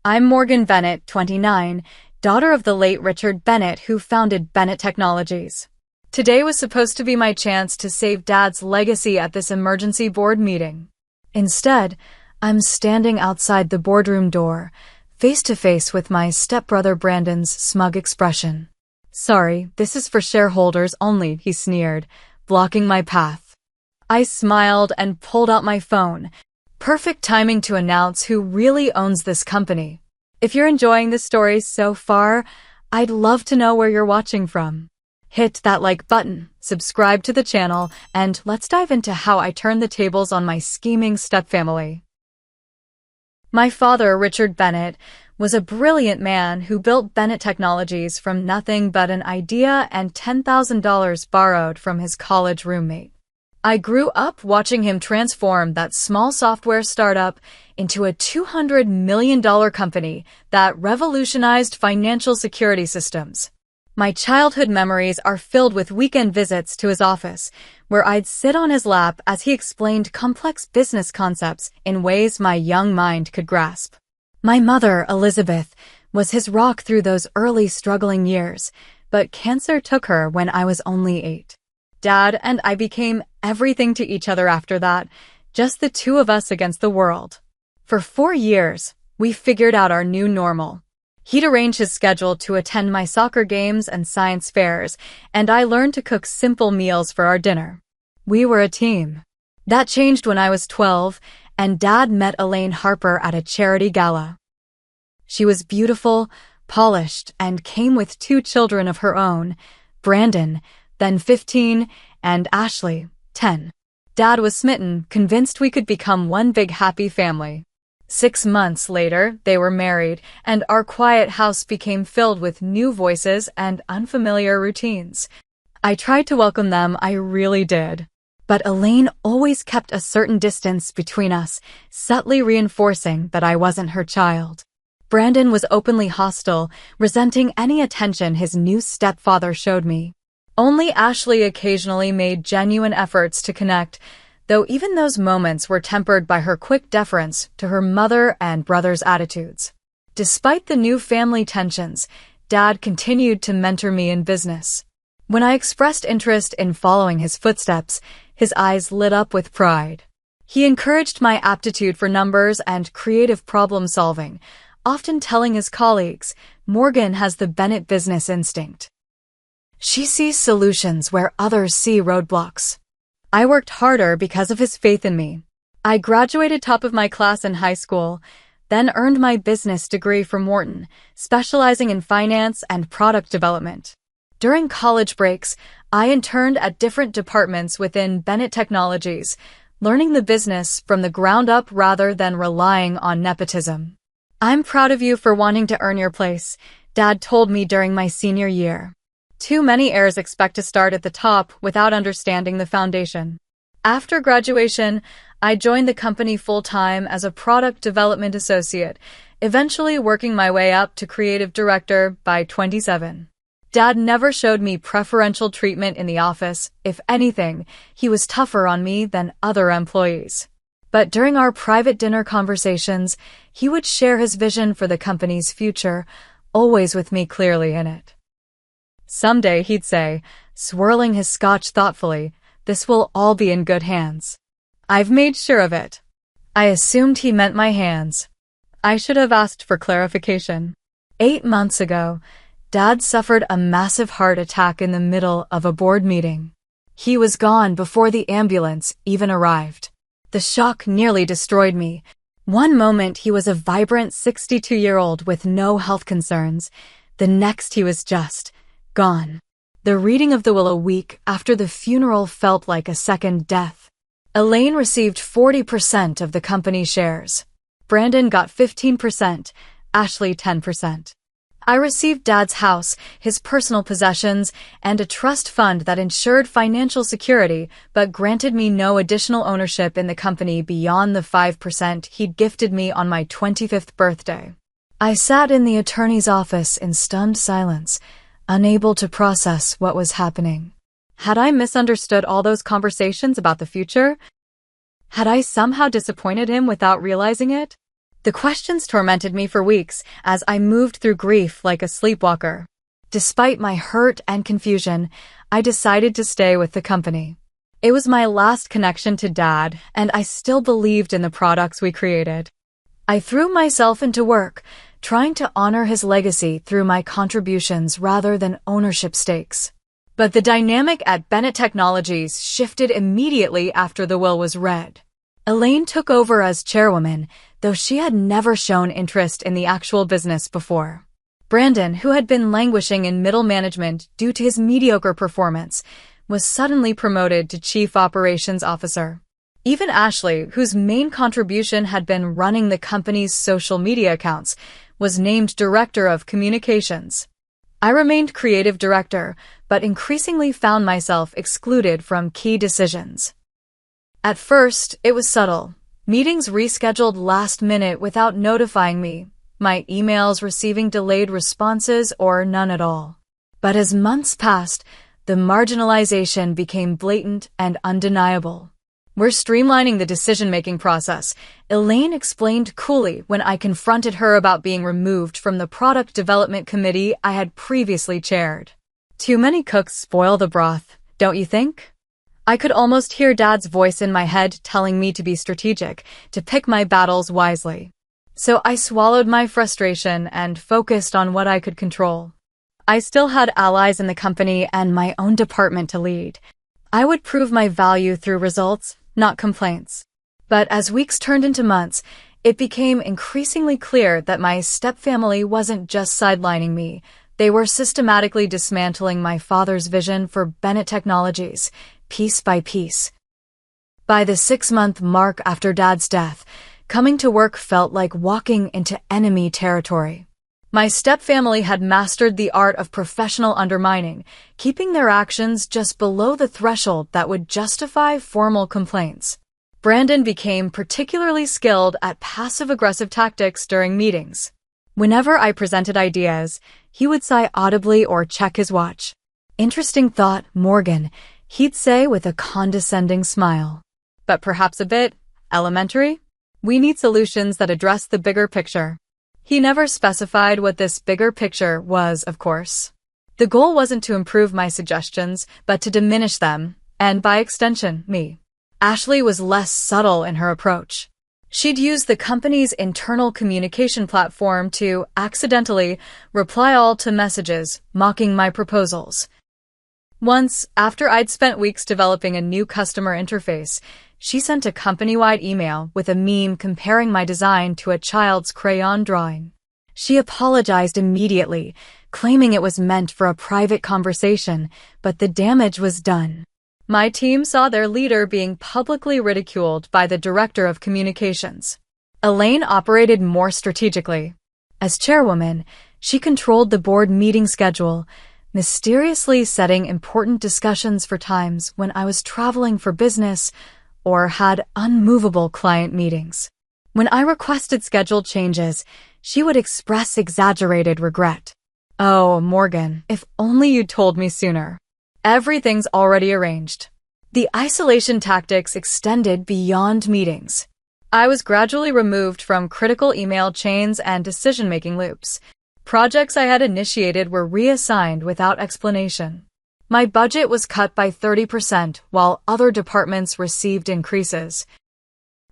I'm Morgan Bennett, 29, daughter of the late Richard Bennett who founded Bennett Technologies. Today was supposed to be my chance to save Dad's legacy at this emergency board meeting. Instead, I'm standing outside the boardroom door, face to face with my stepbrother Brandon's smug expression. "Sorry, this is for shareholders only," he sneered, blocking my path. I smiled and pulled out my phone. Perfect timing to announce who really owns this company. If you're enjoying this story so far, I'd love to know where you're watching from. Hit that like button, subscribe to the channel, and let's dive into how I turned the tables on my scheming stepfamily. My father, Richard Bennett, was a brilliant man who built Bennett Technologies from nothing but an idea and $10,000 borrowed from his college roommate. I grew up watching him transform that small software startup into a $200 million company that revolutionized financial security systems. My childhood memories are filled with weekend visits to his office, where I'd sit on his lap as he explained complex business concepts in ways my young mind could grasp. My mother, Elizabeth, was his rock through those early struggling years, but cancer took her when I was only 8. Dad and I became everything to each other after that, just the two of us against the world. For 4 years, we figured out our new normal. He'd arrange his schedule to attend my soccer games and science fairs, and I learned to cook simple meals for our dinner. We were a team. That changed when I was 12, and Dad met Elaine Harper at a charity gala. She was beautiful, polished, and came with 2 children of her own, Brandon, then 15, and Ashley, 10. Dad was smitten, convinced we could become one big happy family. 6 months later, they were married, and our quiet house became filled with new voices and unfamiliar routines. I tried to welcome them, I really did. But Elaine always kept a certain distance between us, subtly reinforcing that I wasn't her child. Brandon was openly hostile, resenting any attention his new stepfather showed me. Only Ashley occasionally made genuine efforts to connect, though even those moments were tempered by her quick deference to her mother and brother's attitudes. Despite the new family tensions, Dad continued to mentor me in business. When I expressed interest in following his footsteps, his eyes lit up with pride. He encouraged my aptitude for numbers and creative problem-solving, often telling his colleagues, "Morgan has the Bennett business instinct. She sees solutions where others see roadblocks." I worked harder because of his faith in me. I graduated top of my class in high school, then earned my business degree from Wharton, specializing in finance and product development. During college breaks, I interned at different departments within Bennett Technologies, learning the business from the ground up rather than relying on nepotism. "I'm proud of you for wanting to earn your place," Dad told me during my senior year. Too many heirs expect to start at the top without understanding the foundation. After graduation, I joined the company full-time as a product development associate, eventually working my way up to creative director by 27. Dad never showed me preferential treatment in the office. If anything, he was tougher on me than other employees. But during our private dinner conversations, he would share his vision for the company's future, always with me clearly in it. Someday, he'd say, swirling his scotch thoughtfully, "This will all be in good hands." I've made sure of it. I assumed he meant my hands. I should have asked for clarification. 8 months ago, Dad suffered a massive heart attack in the middle of a board meeting. He was gone before the ambulance even arrived. The shock nearly destroyed me. One moment he was a vibrant 62-year-old with no health concerns. The next he was just gone. The reading of the will a week after the funeral felt like a second death. Elaine received 40% of the company shares. Brandon got 15%, Ashley 10%. I received Dad's house, his personal possessions, and a trust fund that ensured financial security but granted me no additional ownership in the company beyond the 5% he'd gifted me on my 25th birthday. I sat in the attorney's office in stunned silence, unable to process what was happening. Had I misunderstood all those conversations about the future? Had I somehow disappointed him without realizing it? The questions tormented me for weeks as I moved through grief like a sleepwalker. Despite my hurt and confusion, I decided to stay with the company. It was my last connection to Dad, and I still believed in the products we created. I threw myself into work, trying to honor his legacy through my contributions rather than ownership stakes. But the dynamic at Bennett Technologies shifted immediately after the will was read. Elaine took over as chairwoman, though she had never shown interest in the actual business before. Brandon, who had been languishing in middle management due to his mediocre performance, was suddenly promoted to Chief Operations Officer. Even Ashley, whose main contribution had been running the company's social media accounts, was named Director of Communications. I remained Creative Director, but increasingly found myself excluded from key decisions. At first, it was subtle. Meetings rescheduled last minute without notifying me, my emails receiving delayed responses or none at all. But as months passed, the marginalization became blatant and undeniable. "We're streamlining the decision-making process," Elaine explained coolly when I confronted her about being removed from the product development committee I had previously chaired. "Too many cooks spoil the broth, don't you think?" I could almost hear Dad's voice in my head telling me to be strategic, to pick my battles wisely. So I swallowed my frustration and focused on what I could control. I still had allies in the company and my own department to lead. I would prove my value through results, not complaints. But as weeks turned into months, it became increasingly clear that my stepfamily wasn't just sidelining me. They were systematically dismantling my father's vision for Bennett Technologies, piece by piece. By the 6-month mark after Dad's death, coming to work felt like walking into enemy territory. My stepfamily had mastered the art of professional undermining, keeping their actions just below the threshold that would justify formal complaints. Brandon became particularly skilled at passive-aggressive tactics during meetings. Whenever I presented ideas, he would sigh audibly or check his watch. "Interesting thought, Morgan," he'd say with a condescending smile. "But perhaps a bit elementary? We need solutions that address the bigger picture." He never specified what this bigger picture was, of course. The goal wasn't to improve my suggestions, but to diminish them, and by extension, me. Ashley was less subtle in her approach. She'd use the company's internal communication platform to accidentally reply all to messages, mocking my proposals. Once, after I'd spent weeks developing a new customer interface, she sent a company-wide email with a meme comparing my design to a child's crayon drawing. She apologized immediately, claiming it was meant for a private conversation, but the damage was done. My team saw their leader being publicly ridiculed by the Director of Communications. Elaine operated more strategically. As chairwoman, she controlled the board meeting schedule, mysteriously setting important discussions for times when I was traveling for business or had unmovable client meetings. When I requested schedule changes, she would express exaggerated regret. "Oh, Morgan, if only you'd told me sooner. Everything's already arranged." The isolation tactics extended beyond meetings. I was gradually removed from critical email chains and decision-making loops. Projects I had initiated were reassigned without explanation. My budget was cut by 30% while other departments received increases.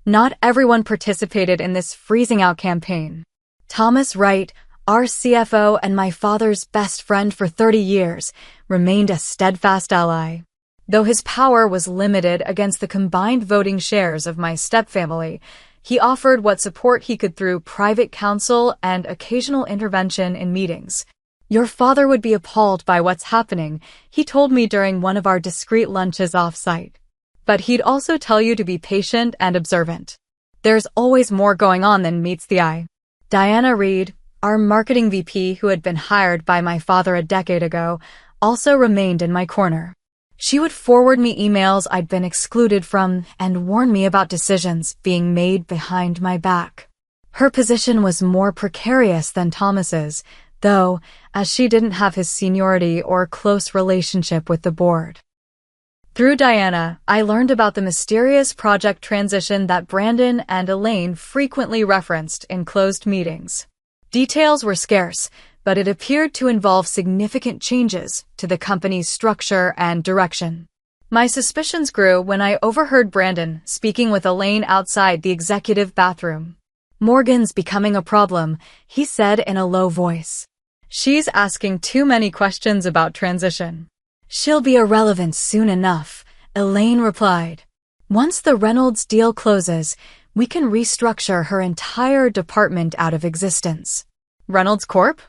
Not everyone participated in this freezing-out campaign. Thomas Wright, our CFO and my father's best friend for 30 years, remained a steadfast ally. Though his power was limited against the combined voting shares of my stepfamily, he offered what support he could through private counsel and occasional intervention in meetings. "Your father would be appalled by what's happening," he told me during one of our discreet lunches off-site. "But he'd also tell you to be patient and observant. There's always more going on than meets the eye." Diana Reed, our marketing VP who had been hired by my father a decade ago, also remained in my corner. She would forward me emails I'd been excluded from and warn me about decisions being made behind my back. Her position was more precarious than Thomas's, though, as she didn't have his seniority or close relationship with the board. Through Diana, I learned about the mysterious project transition that Brandon and Elaine frequently referenced in closed meetings. Details were scarce, but it appeared to involve significant changes to the company's structure and direction. My suspicions grew when I overheard Brandon speaking with Elaine outside the executive bathroom. "Morgan's becoming a problem," he said in a low voice. "She's asking too many questions about transition." "She'll be irrelevant soon enough," Elaine replied. "Once the Reynolds deal closes, we can restructure her entire department out of existence." Reynolds Corp?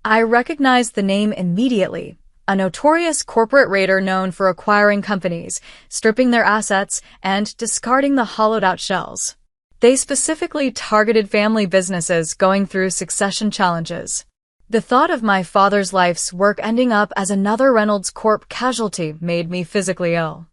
I recognized the name immediately, a notorious corporate raider known for acquiring companies, stripping their assets, and discarding the hollowed-out shells. They specifically targeted family businesses going through succession challenges. The thought of my father's life's work ending up as another Reynolds Corp casualty made me physically ill.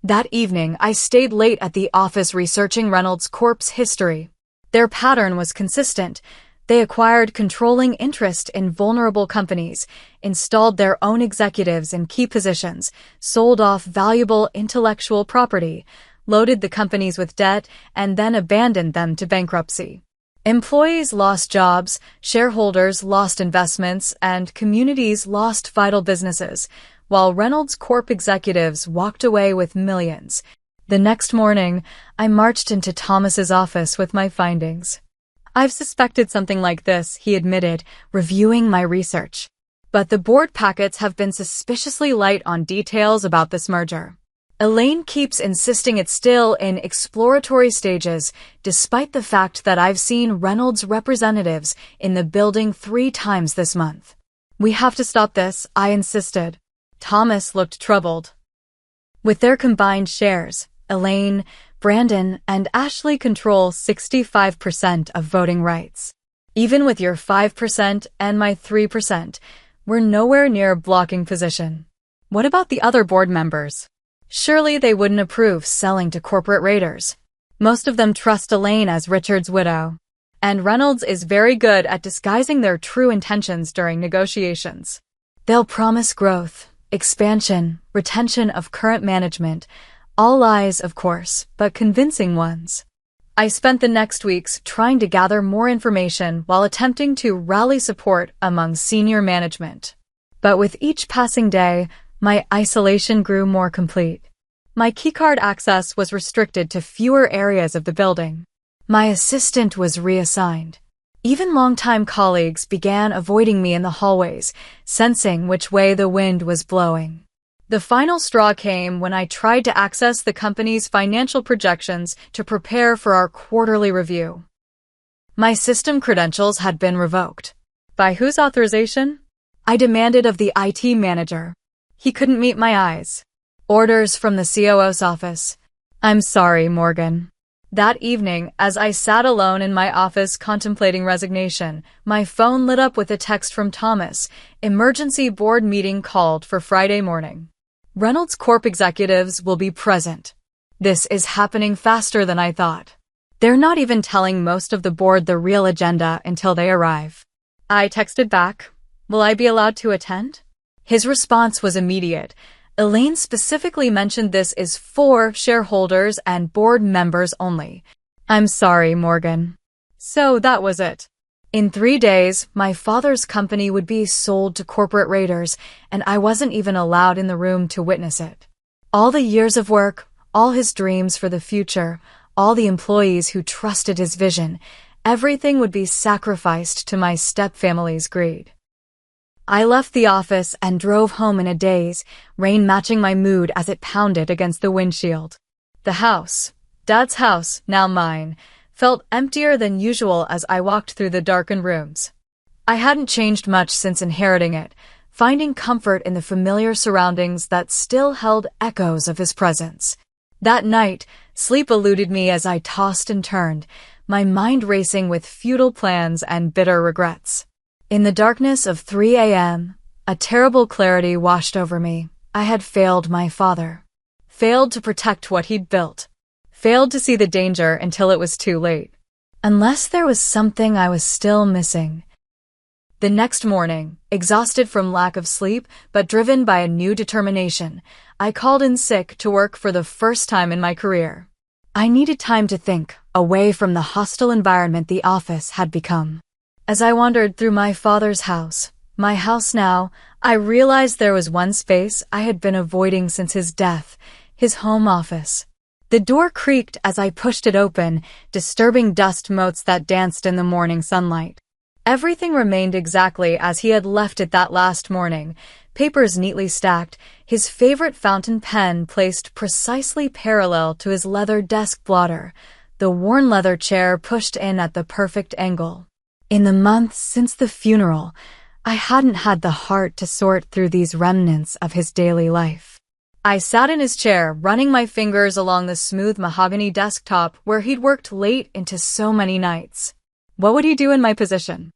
That evening, I stayed late at the office researching Reynolds Corp's history. Their pattern was consistent. They acquired controlling interest in vulnerable companies, installed their own executives in key positions, sold off valuable intellectual property, loaded the companies with debt, and then abandoned them to bankruptcy. Employees lost jobs, shareholders lost investments, and communities lost vital businesses, while Reynolds Corp executives walked away with millions. The next morning, I marched into Thomas's office with my findings. "I've suspected something like this," he admitted, reviewing my research. "But the board packets have been suspiciously light on details about this merger. Elaine keeps insisting it's still in exploratory stages, despite the fact that I've seen Reynolds representatives in the building 3 times this month." "We have to stop this," I insisted. Thomas looked troubled. "With their combined shares, Elaine, Brandon, and Ashley control 65% of voting rights. Even with your 5% and my 3%, we're nowhere near a blocking position. What about the other board members? Surely they wouldn't approve selling to corporate raiders. Most of them trust Elaine as Richard's widow. And Reynolds is very good at disguising their true intentions during negotiations. They'll promise growth, expansion, retention of current management, all lies, of course, but convincing ones." I spent the next weeks trying to gather more information while attempting to rally support among senior management. But with each passing day, my isolation grew more complete. My keycard access was restricted to fewer areas of the building. My assistant was reassigned. Even longtime colleagues began avoiding me in the hallways, sensing which way the wind was blowing. The final straw came when I tried to access the company's financial projections to prepare for our quarterly review. My system credentials had been revoked. By whose authorization? I demanded of the IT manager. He couldn't meet my eyes. Orders from the COO's office. "I'm sorry, Morgan." That evening, as I sat alone in my office contemplating resignation, my phone lit up with a text from Thomas. "Emergency board meeting called for Friday morning. Reynolds Corp executives will be present." This is happening faster than I thought. They're not even telling most of the board the real agenda until they arrive. I texted back, "Will I be allowed to attend?" His response was immediate. "Elaine specifically mentioned this is for shareholders and board members only." "I'm sorry, Morgan." So that was it. In 3 days, my father's company would be sold to corporate raiders, and I wasn't even allowed in the room to witness it. All the years of work, all his dreams for the future, all the employees who trusted his vision, everything would be sacrificed to my stepfamily's greed. I left the office and drove home in a daze, rain matching my mood as it pounded against the windshield. The house, Dad's house, now mine, felt emptier than usual as I walked through the darkened rooms. I hadn't changed much since inheriting it, finding comfort in the familiar surroundings that still held echoes of his presence. That night, sleep eluded me as I tossed and turned, my mind racing with futile plans and bitter regrets. In the darkness of 3 a.m., a terrible clarity washed over me. I had failed my father. Failed to protect what he'd built. Failed to see the danger until it was too late. Unless there was something I was still missing. The next morning, exhausted from lack of sleep but driven by a new determination, I called in sick to work for the first time in my career. I needed time to think, away from the hostile environment the office had become. As I wandered through my father's house, my house now, I realized there was one space I had been avoiding since his death, his home office. The door creaked as I pushed it open, disturbing dust motes that danced in the morning sunlight. Everything remained exactly as he had left it that last morning, papers neatly stacked, his favorite fountain pen placed precisely parallel to his leather desk blotter, the worn leather chair pushed in at the perfect angle. In the months since the funeral, I hadn't had the heart to sort through these remnants of his daily life. I sat in his chair, running my fingers along the smooth mahogany desktop where he'd worked late into so many nights. What would he do in my position?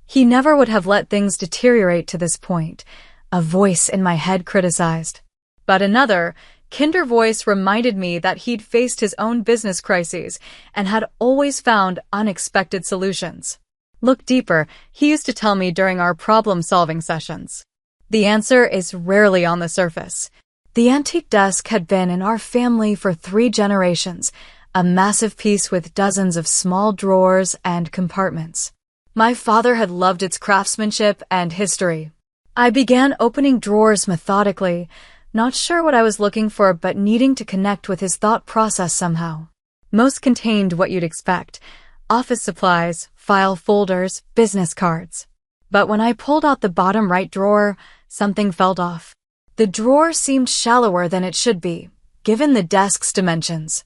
He never would have let things deteriorate to this point, a voice in my head criticized. But another, kinder voice reminded me that he'd faced his own business crises and had always found unexpected solutions. Look deeper, he used to tell me during our problem-solving sessions. The answer is rarely on the surface. The antique desk had been in our family for 3 generations, a massive piece with dozens of small drawers and compartments. My father had loved its craftsmanship and history. I began opening drawers methodically, not sure what I was looking for but needing to connect with his thought process somehow. Most contained what you'd expect: office supplies, file folders, business cards. But when I pulled out the bottom right drawer, something felt off. The drawer seemed shallower than it should be, given the desk's dimensions.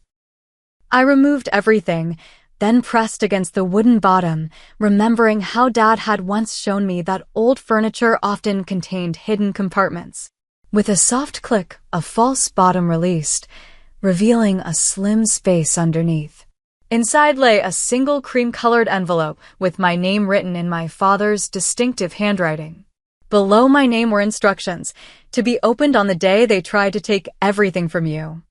I removed everything, then pressed against the wooden bottom, remembering how Dad had once shown me that old furniture often contained hidden compartments. With a soft click, a false bottom released, revealing a slim space underneath. Inside lay a single cream-colored envelope with my name written in my father's distinctive handwriting. Below my name were instructions, to be opened on the day they tried to take everything from you.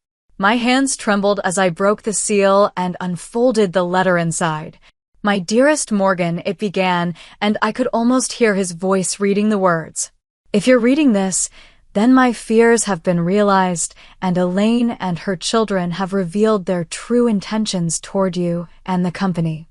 My hands trembled as I broke the seal and unfolded the letter inside. My dearest Morgan, it began, and I could almost hear his voice reading the words. If you're reading this, then my fears have been realized, and Elaine and her children have revealed their true intentions toward you and the company.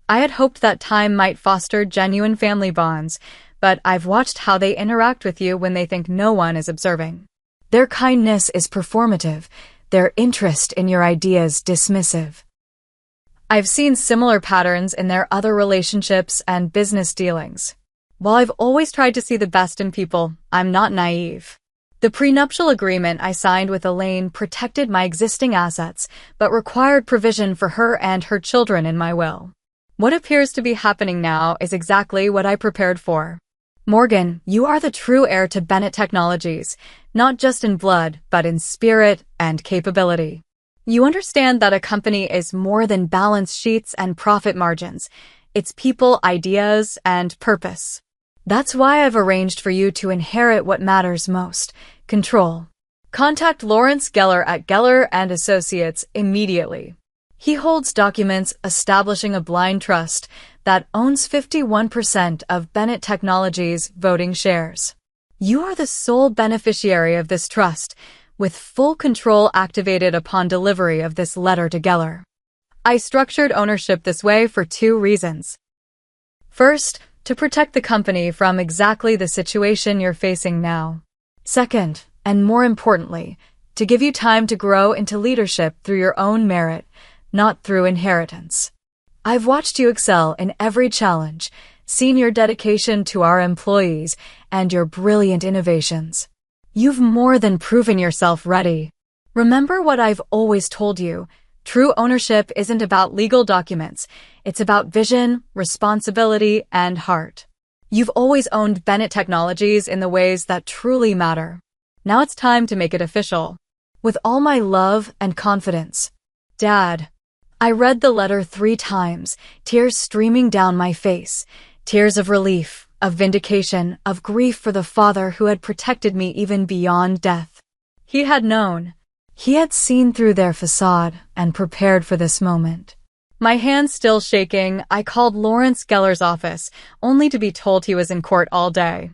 I had hoped that time might foster genuine family bonds, but I've watched how they interact with you when they think no one is observing. Their kindness is performative, their interest in your ideas dismissive. I've seen similar patterns in their other relationships and business dealings. While I've always tried to see the best in people, I'm not naive. The prenuptial agreement I signed with Elaine protected my existing assets, but required provision for her and her children in my will. What appears to be happening now is exactly what I prepared for. Morgan, you are the true heir to Bennett Technologies, not just in blood, but in spirit and capability. You understand that a company is more than balance sheets and profit margins. It's people, ideas, and purpose. That's why I've arranged for you to inherit what matters most: control. Contact Lawrence Geller at Geller & Associates immediately. He holds documents establishing a blind trust that owns 51% of Bennett Technologies' voting shares. You are the sole beneficiary of this trust, with full control activated upon delivery of this letter to Geller. I structured ownership this way for 2 reasons. First, to protect the company from exactly the situation you're facing now. Second, and more importantly, to give you time to grow into leadership through your own merit, not through inheritance. I've watched you excel in every challenge, seen your dedication to our employees, and your brilliant innovations. You've more than proven yourself ready. Remember what I've always told you: true ownership isn't about legal documents, it's about vision, responsibility, and heart. You've always owned Bennett Technologies in the ways that truly matter. Now it's time to make it official. With all my love and confidence. Dad. I read the letter 3 times, tears streaming down my face, tears of relief, of vindication, of grief for the father who had protected me even beyond death. He had known. He had seen through their facade and prepared for this moment. My hand still shaking, I called Lawrence Geller's office, only to be told he was in court all day.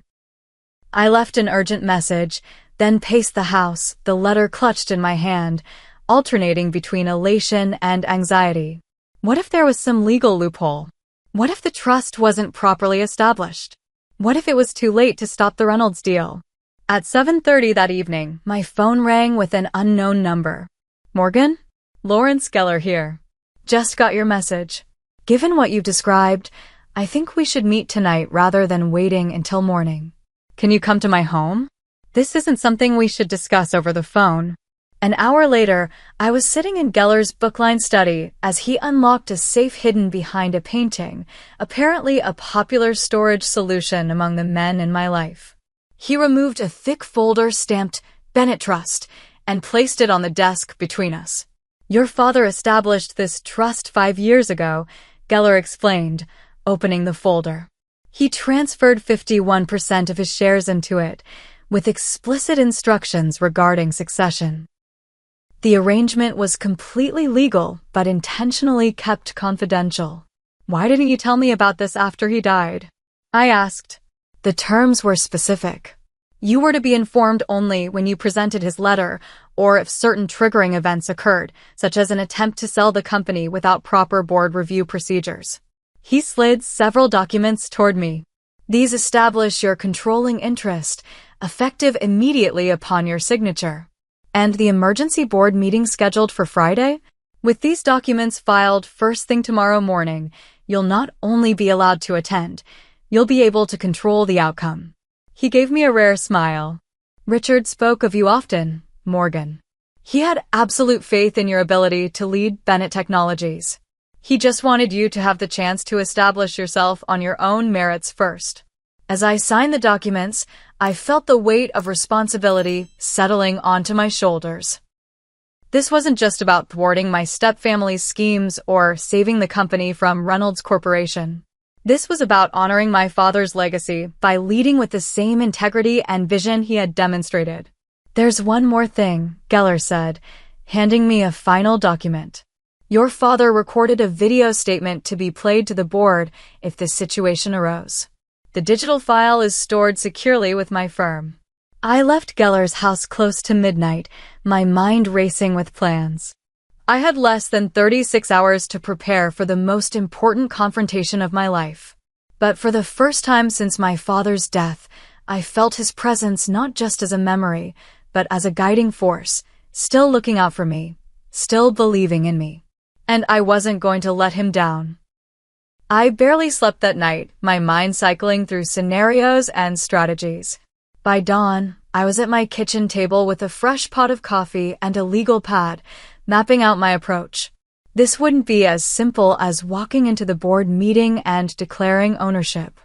I left an urgent message, then paced the house, the letter clutched in my hand, alternating between elation and anxiety. What if there was some legal loophole? What if the trust wasn't properly established? What if it was too late to stop the Reynolds deal? At 7:30 that evening, my phone rang with an unknown number. Morgan? Lawrence Geller here. Just got your message. Given what you've described, I think we should meet tonight rather than waiting until morning. Can you come to my home? This isn't something we should discuss over the phone. An hour later, I was sitting in Geller's booklined study as he unlocked a safe hidden behind a painting, apparently a popular storage solution among the men in my life. He removed a thick folder stamped Bennett Trust and placed it on the desk between us. Your father established this trust 5 years ago, Geller explained, opening the folder. He transferred 51% of his shares into it, with explicit instructions regarding succession. The arrangement was completely legal, but intentionally kept confidential. Why didn't you tell me about this after he died? I asked. The terms were specific. You were to be informed only when you presented his letter, or if certain triggering events occurred, such as an attempt to sell the company without proper board review procedures. He slid several documents toward me. These establish your controlling interest, effective immediately upon your signature. And the emergency board meeting scheduled for Friday? With these documents filed first thing tomorrow morning, you'll not only be allowed to attend, you'll be able to control the outcome. He gave me a rare smile. Richard spoke of you often, Morgan. He had absolute faith in your ability to lead Bennett Technologies. He just wanted you to have the chance to establish yourself on your own merits first. As I signed the documents, I felt the weight of responsibility settling onto my shoulders. This wasn't just about thwarting my stepfamily's schemes or saving the company from Reynolds Corporation. This was about honoring my father's legacy by leading with the same integrity and vision he had demonstrated. There's one more thing, Geller said, handing me a final document. Your father recorded a video statement to be played to the board if this situation arose. The digital file is stored securely with my firm. I left Geller's house close to midnight, my mind racing with plans. I had less than 36 hours to prepare for the most important confrontation of my life. But for the first time since my father's death, I felt his presence not just as a memory, but as a guiding force, still looking out for me, still believing in me. And I wasn't going to let him down. I barely slept that night, my mind cycling through scenarios and strategies. By dawn, I was at my kitchen table with a fresh pot of coffee and a legal pad, mapping out my approach. This wouldn't be as simple as walking into the board meeting and declaring ownership.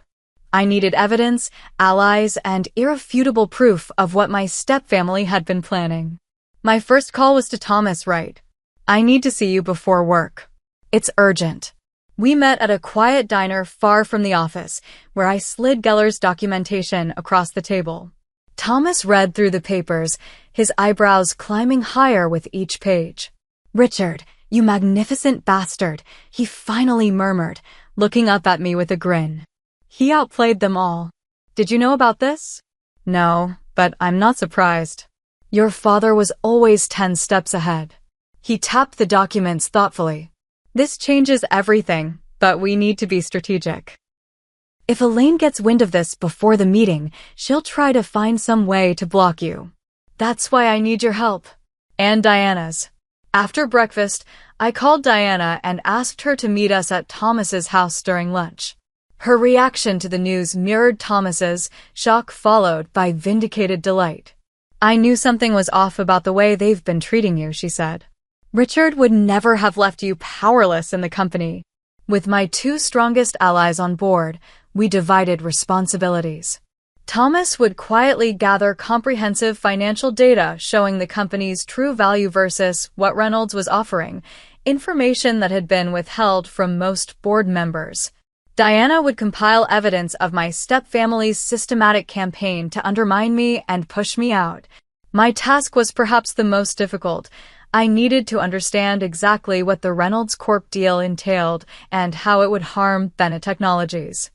I needed evidence, allies, and irrefutable proof of what my stepfamily had been planning. My first call was to Thomas Wright. I need to see you before work. It's urgent. We met at a quiet diner far from the office, where I slid Geller's documentation across the table. Thomas read through the papers, his eyebrows climbing higher with each page. Richard, you magnificent bastard, he finally murmured, looking up at me with a grin. He outplayed them all. Did you know about this? No, but I'm not surprised. Your father was always 10 steps ahead. He tapped the documents thoughtfully. This changes everything, but we need to be strategic. If Elaine gets wind of this before the meeting, she'll try to find some way to block you. That's why I need your help. And Diana's. After breakfast, I called Diana and asked her to meet us at Thomas's house during lunch. Her reaction to the news mirrored Thomas's, shock followed by vindicated delight. I knew something was off about the way they've been treating you, she said. Richard would never have left you powerless in the company. With my 2 strongest allies on board, we divided responsibilities. Thomas would quietly gather comprehensive financial data showing the company's true value versus what Reynolds was offering, information that had been withheld from most board members. Diana would compile evidence of my stepfamily's systematic campaign to undermine me and push me out. My task was perhaps the most difficult. I needed to understand exactly what the Reynolds Corp deal entailed and how it would harm Bennett Technologies.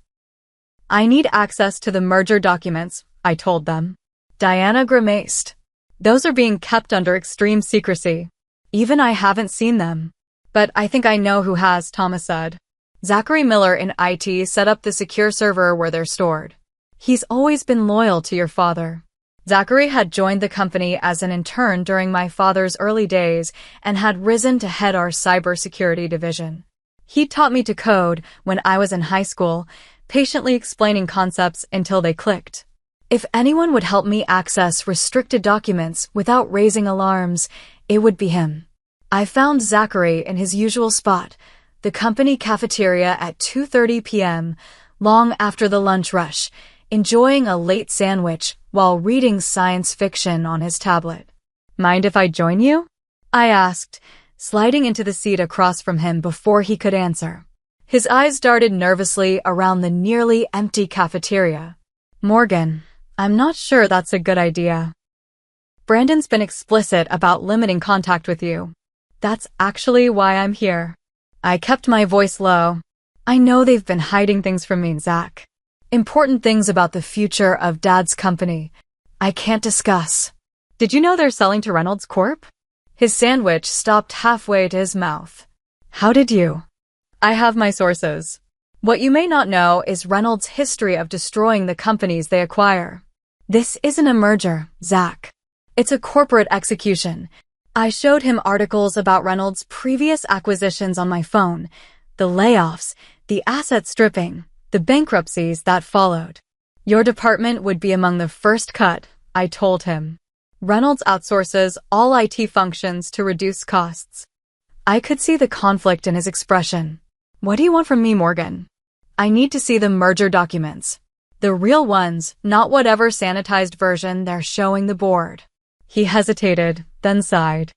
I need access to the merger documents, I told them. Diana grimaced. Those are being kept under extreme secrecy. Even I haven't seen them. But I think I know who has, Thomas said. Zachary Miller in IT set up the secure server where they're stored. He's always been loyal to your father. Zachary had joined the company as an intern during my father's early days and had risen to head our cybersecurity division. He taught me to code when I was in high school, patiently explaining concepts until they clicked. If anyone would help me access restricted documents without raising alarms, it would be him. I found Zachary in his usual spot, the company cafeteria at 2:30 p.m., long after the lunch rush, enjoying a late sandwich while reading science fiction on his tablet. Mind if I join you? I asked, sliding into the seat across from him before he could answer. His eyes darted nervously around the nearly empty cafeteria. Morgan, I'm not sure that's a good idea. Brandon's been explicit about limiting contact with you. That's actually why I'm here. I kept my voice low. I know they've been hiding things from me, Zach. Important things about the future of Dad's company. I can't discuss. Did you know they're selling to Reynolds Corp? His sandwich stopped halfway to his mouth. How did you? I have my sources. What you may not know is Reynolds' history of destroying the companies they acquire. This isn't a merger, Zach. It's a corporate execution. I showed him articles about Reynolds' previous acquisitions on my phone, the layoffs, the asset stripping, the bankruptcies that followed. Your department would be among the first cut, I told him. Reynolds outsources all IT functions to reduce costs. I could see the conflict in his expression. What do you want from me, Morgan? I need to see the merger documents. The real ones, not whatever sanitized version they're showing the board. He hesitated, then sighed.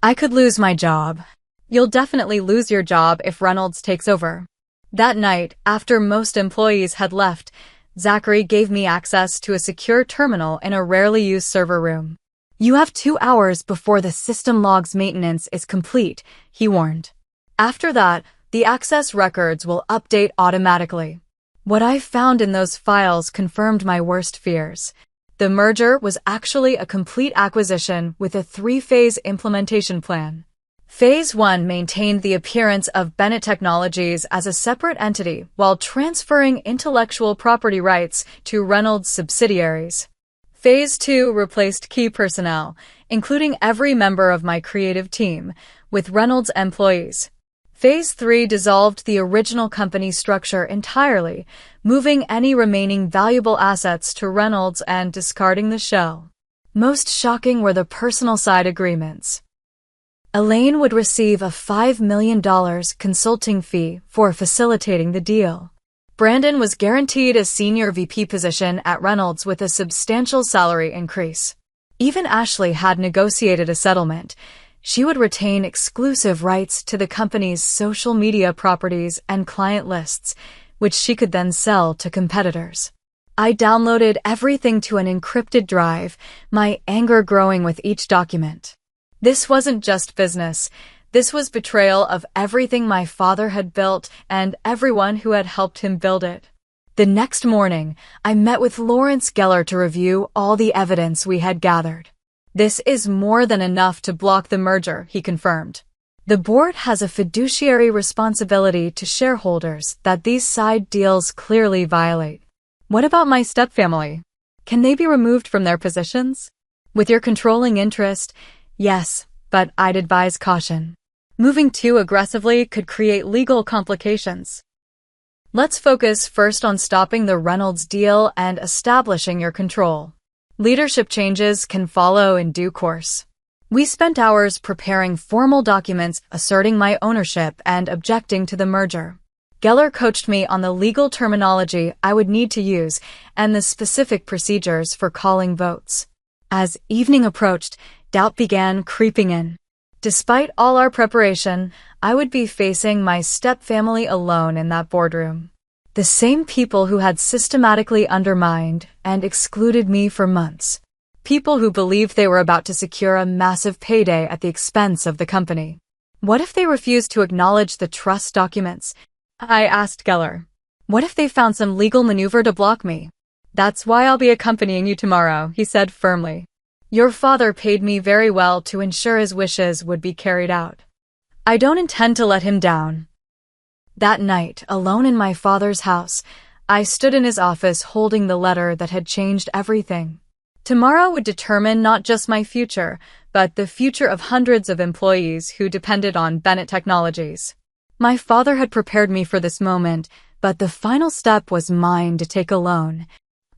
I could lose my job. You'll definitely lose your job if Reynolds takes over. That night, after most employees had left, Zachary gave me access to a secure terminal in a rarely used server room. You have 2 hours before the system logs maintenance is complete, he warned. After that, the access records will update automatically. What I found in those files confirmed my worst fears. The merger was actually a complete acquisition with a 3-phase implementation plan. Phase 1 maintained the appearance of Bennett Technologies as a separate entity while transferring intellectual property rights to Reynolds subsidiaries. Phase 2 replaced key personnel, including every member of my creative team, with Reynolds employees. Phase 3 dissolved the original company structure entirely, moving any remaining valuable assets to Reynolds and discarding the shell. Most shocking were the personal side agreements. Elaine would receive a $5 million consulting fee for facilitating the deal. Brandon was guaranteed a senior VP position at Reynolds with a substantial salary increase. Even Ashley had negotiated a settlement. She would retain exclusive rights to the company's social media properties and client lists, which she could then sell to competitors. I downloaded everything to an encrypted drive, my anger growing with each document. This wasn't just business. This was betrayal of everything my father had built and everyone who had helped him build it. The next morning, I met with Lawrence Geller to review all the evidence we had gathered. This is more than enough to block the merger, he confirmed. The board has a fiduciary responsibility to shareholders that these side deals clearly violate. What about my stepfamily? Can they be removed from their positions? With your controlling interest, yes, but I'd advise caution. Moving too aggressively could create legal complications. Let's focus first on stopping the Reynolds deal and establishing your control. Leadership changes can follow in due course. We spent hours preparing formal documents asserting my ownership and objecting to the merger. Geller coached me on the legal terminology I would need to use and the specific procedures for calling votes. As evening approached, doubt began creeping in. Despite all our preparation, I would be facing my stepfamily alone in that boardroom. The same people who had systematically undermined and excluded me for months. People who believed they were about to secure a massive payday at the expense of the company. What if they refused to acknowledge the trust documents? I asked Geller. What if they found some legal maneuver to block me? That's why I'll be accompanying you tomorrow, he said firmly. Your father paid me very well to ensure his wishes would be carried out. I don't intend to let him down. That night, alone in my father's house, I stood in his office holding the letter that had changed everything. Tomorrow would determine not just my future, but the future of hundreds of employees who depended on Bennett Technologies. My father had prepared me for this moment, but the final step was mine to take alone.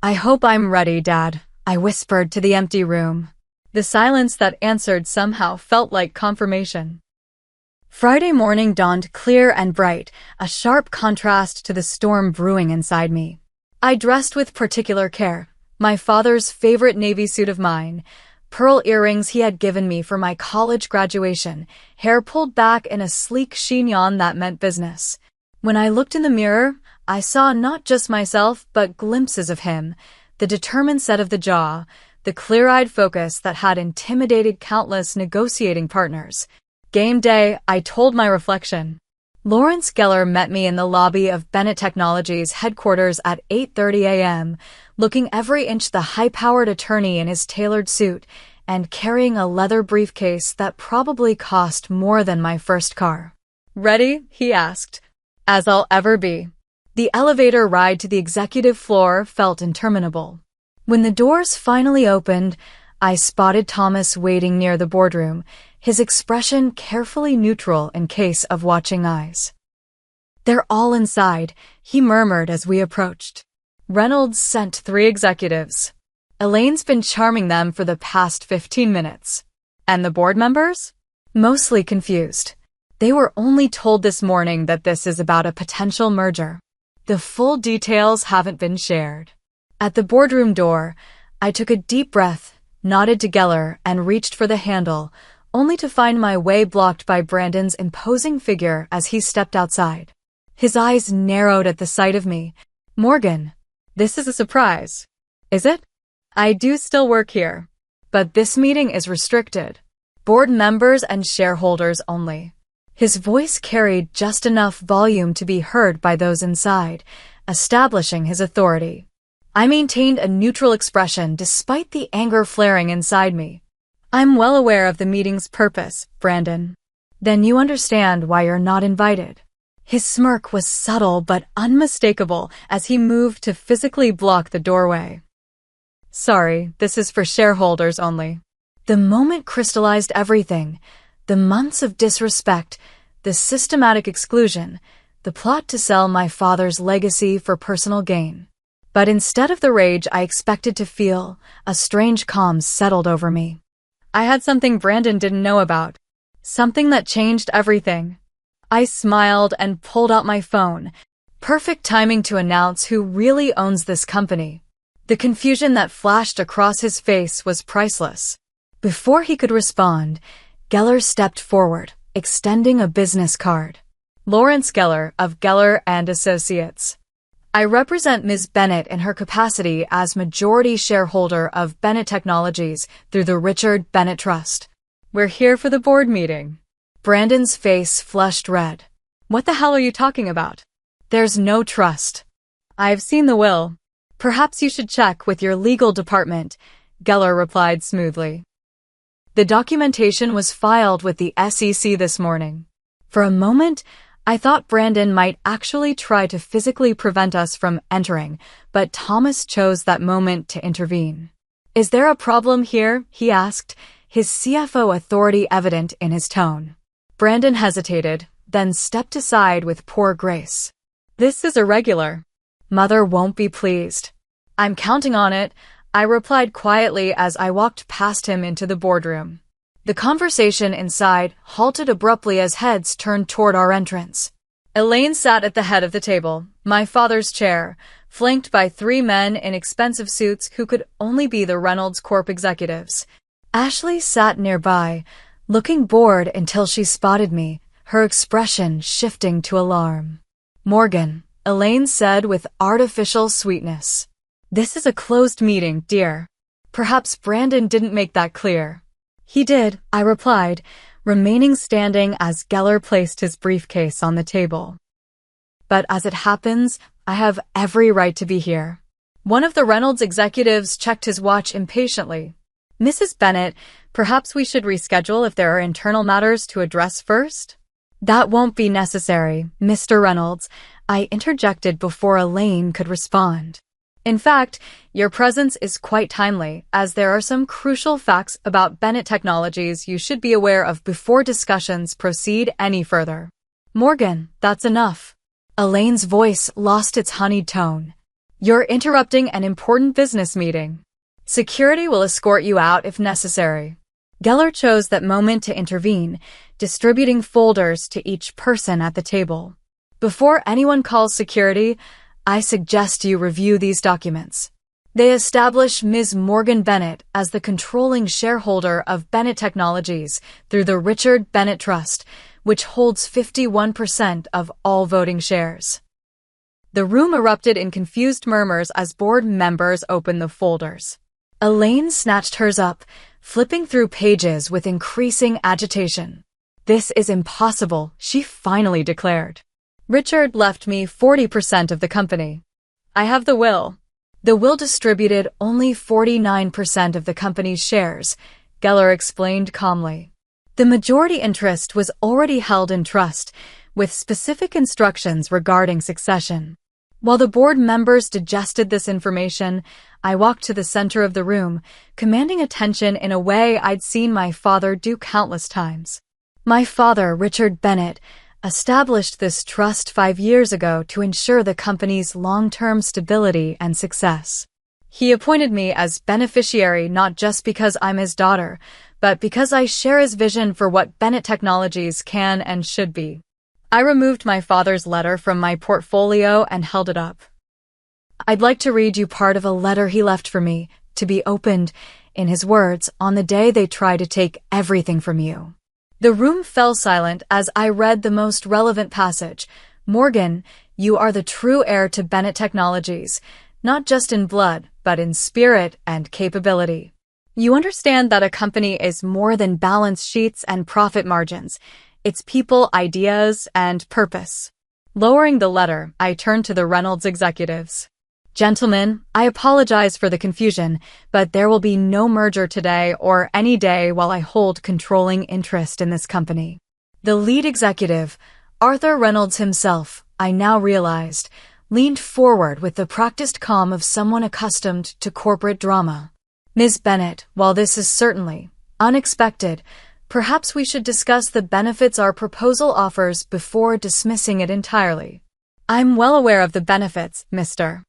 I hope I'm ready, Dad, I whispered to the empty room. The silence that answered somehow felt like confirmation. Friday morning dawned clear and bright, a sharp contrast to the storm brewing inside me. I dressed with particular care. My father's favorite navy suit of mine, pearl earrings he had given me for my college graduation, hair pulled back in a sleek chignon that meant business. When I looked in the mirror, I saw not just myself, but glimpses of him, the determined set of the jaw, the clear-eyed focus that had intimidated countless negotiating partners. Game day, I told my reflection. Lawrence Geller met me in the lobby of Bennett Technologies headquarters at 8:30 a.m., looking every inch the high-powered attorney in his tailored suit and carrying a leather briefcase that probably cost more than my first car. Ready? He asked. As I'll ever be. The elevator ride to the executive floor felt interminable. When the doors finally opened, I spotted Thomas waiting near the boardroom, his expression carefully neutral in case of watching eyes. They're all inside, he murmured as we approached. Reynolds sent 3 executives. Elaine's been charming them for the past 15 minutes. And the board members? Mostly confused. They were only told this morning that this is about a potential merger. The full details haven't been shared. At the boardroom door, I took a deep breath, nodded to Geller, and reached for the handle, only to find my way blocked by Brandon's imposing figure as he stepped outside. His eyes narrowed at the sight of me. Morgan, this is a surprise. Is it? I do still work here, but this meeting is restricted. Board members and shareholders only. His voice carried just enough volume to be heard by those inside, establishing his authority. I maintained a neutral expression despite the anger flaring inside me. I'm well aware of the meeting's purpose, Brandon. Then you understand why you're not invited. His smirk was subtle but unmistakable as he moved to physically block the doorway. Sorry, this is for shareholders only. The moment crystallized everything. The months of disrespect, the systematic exclusion, the plot to sell my father's legacy for personal gain. But instead of the rage I expected to feel, a strange calm settled over me. I had something Brandon didn't know about. Something that changed everything. I smiled and pulled out my phone. Perfect timing to announce who really owns this company. The confusion that flashed across his face was priceless. Before he could respond, Geller stepped forward, extending a business card. Lawrence Geller of Geller and Associates. I represent Ms. Bennett in her capacity as majority shareholder of Bennett Technologies through the Richard Bennett Trust. We're here for the board meeting. Brandon's face flushed red. What the hell are you talking about? There's no trust. I've seen the will. Perhaps you should check with your legal department, Geller replied smoothly. The documentation was filed with the SEC this morning. For a moment, I thought Brandon might actually try to physically prevent us from entering, but Thomas chose that moment to intervene. Is there a problem here? He asked, his CFO authority evident in his tone. Brandon hesitated, then stepped aside with poor grace. This is irregular. Mother won't be pleased. I'm counting on it, I replied quietly as I walked past him into the boardroom. The conversation inside halted abruptly as heads turned toward our entrance. Elaine sat at the head of the table, my father's chair, flanked by 3 men in expensive suits who could only be the Reynolds Corp executives. Ashley sat nearby, looking bored until she spotted me, her expression shifting to alarm. Morgan, Elaine said with artificial sweetness. This is a closed meeting, dear. Perhaps Brandon didn't make that clear. He did, I replied, remaining standing as Geller placed his briefcase on the table. But as it happens, I have every right to be here. One of the Reynolds executives checked his watch impatiently. Mrs. Bennett, perhaps we should reschedule if there are internal matters to address first? That won't be necessary, Mr. Reynolds, I interjected before Elaine could respond. In fact, your presence is quite timely, as there are some crucial facts about Bennett Technologies you should be aware of before discussions proceed any further. Morgan, that's enough. Elaine's voice lost its honeyed tone. You're interrupting an important business meeting. Security will escort you out if necessary. Geller chose that moment to intervene, distributing folders to each person at the table. Before anyone calls security, I suggest you review these documents. They establish Ms. Morgan Bennett as the controlling shareholder of Bennett Technologies through the Richard Bennett Trust, which holds 51% of all voting shares. The room erupted in confused murmurs as board members opened the folders. Elaine snatched hers up, flipping through pages with increasing agitation. This is impossible, she finally declared. Richard left me 40% of the company. I have the will. The will distributed only 49% of the company's shares, Geller explained calmly. The majority interest was already held in trust, with specific instructions regarding succession. While the board members digested this information, I walked to the center of the room, commanding attention in a way I'd seen my father do countless times. My father, Richard Bennett, established this trust 5 years ago to ensure the company's long-term stability and success. He appointed me as beneficiary not just because I'm his daughter, but because I share his vision for what Bennett Technologies can and should be. I removed my father's letter from my portfolio and held it up. I'd like to read you part of a letter he left for me, to be opened, in his words, on the day they try to take everything from you. The room fell silent as I read the most relevant passage. Morgan, you are the true heir to Bennett Technologies, not just in blood, but in spirit and capability. You understand that a company is more than balance sheets and profit margins. It's people, ideas, and purpose. Lowering the letter, I turned to the Reynolds executives. Gentlemen, I apologize for the confusion, but there will be no merger today or any day while I hold controlling interest in this company. The lead executive, Arthur Reynolds himself, I now realized, leaned forward with the practiced calm of someone accustomed to corporate drama. Ms. Bennett, while this is certainly unexpected, perhaps we should discuss the benefits our proposal offers before dismissing it entirely. I'm well aware of the benefits, Mr.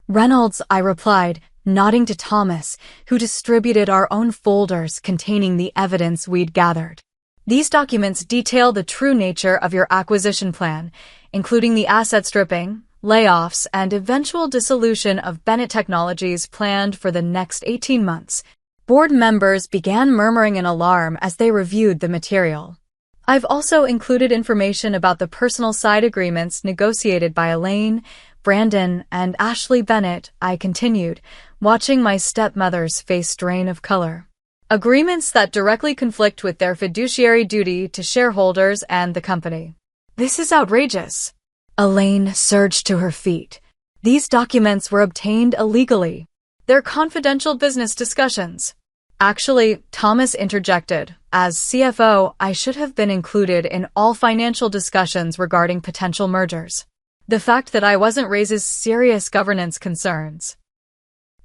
Reynolds, I replied, nodding to Thomas, who distributed our own folders containing the evidence we'd gathered. These documents detail the true nature of your acquisition plan, including the asset stripping, layoffs, and eventual dissolution of Bennett Technologies planned for the next 18 months. Board members began murmuring in alarm as they reviewed the material. I've also included information about the personal side agreements negotiated by Elaine, Brandon, and Ashley Bennett, I continued, watching my stepmother's face drain of color. Agreements that directly conflict with their fiduciary duty to shareholders and the company. This is outrageous. Elaine surged to her feet. These documents were obtained illegally. They're confidential business discussions. Actually, Thomas interjected, as CFO, I should have been included in all financial discussions regarding potential mergers. The fact that I wasn't raises serious governance concerns.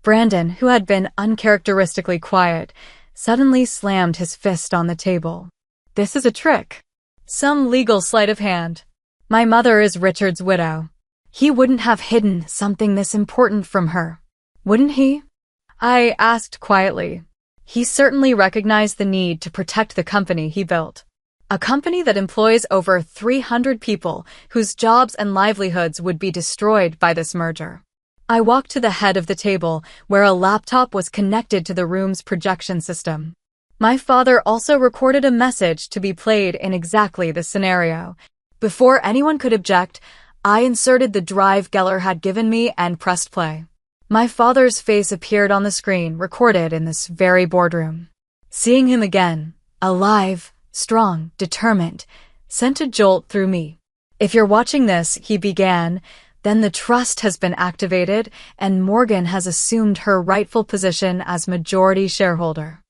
Brandon, who had been uncharacteristically quiet, suddenly slammed his fist on the table. This is a trick. Some legal sleight of hand. My mother is Richard's widow. He wouldn't have hidden something this important from her, wouldn't he? I asked quietly. He certainly recognized the need to protect the company he built. A company that employs over 300 people whose jobs and livelihoods would be destroyed by this merger. I walked to the head of the table, where a laptop was connected to the room's projection system. My father also recorded a message to be played in exactly this scenario. Before anyone could object, I inserted the drive Geller had given me and pressed play. My father's face appeared on the screen, recorded in this very boardroom. Seeing him again, alive, strong, determined, sent a jolt through me. "If you're watching this," he began, "then the trust has been activated and Morgan has assumed her rightful position as majority shareholder.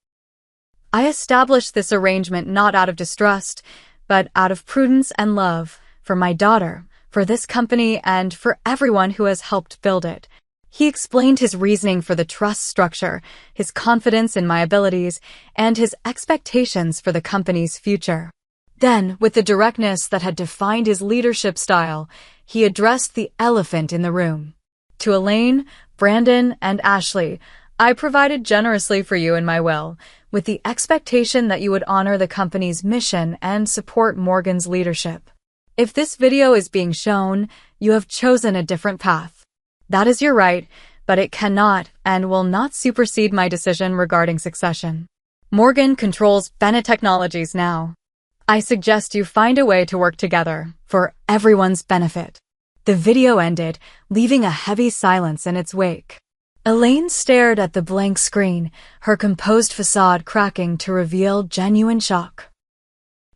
I established this arrangement not out of distrust, but out of prudence and love, for my daughter, for this company, and for everyone who has helped build it." He explained his reasoning for the trust structure, his confidence in my abilities, and his expectations for the company's future. Then, with the directness that had defined his leadership style, he addressed the elephant in the room. "To Elaine, Brandon, and Ashley, I provided generously for you in my will, with the expectation that you would honor the company's mission and support Morgan's leadership. If this video is being shown, you have chosen a different path. That is your right, but it cannot and will not supersede my decision regarding succession. Morgan controls Bennett Technologies now. I suggest you find a way to work together, for everyone's benefit." The video ended, leaving a heavy silence in its wake. Elaine stared at the blank screen, her composed facade cracking to reveal genuine shock.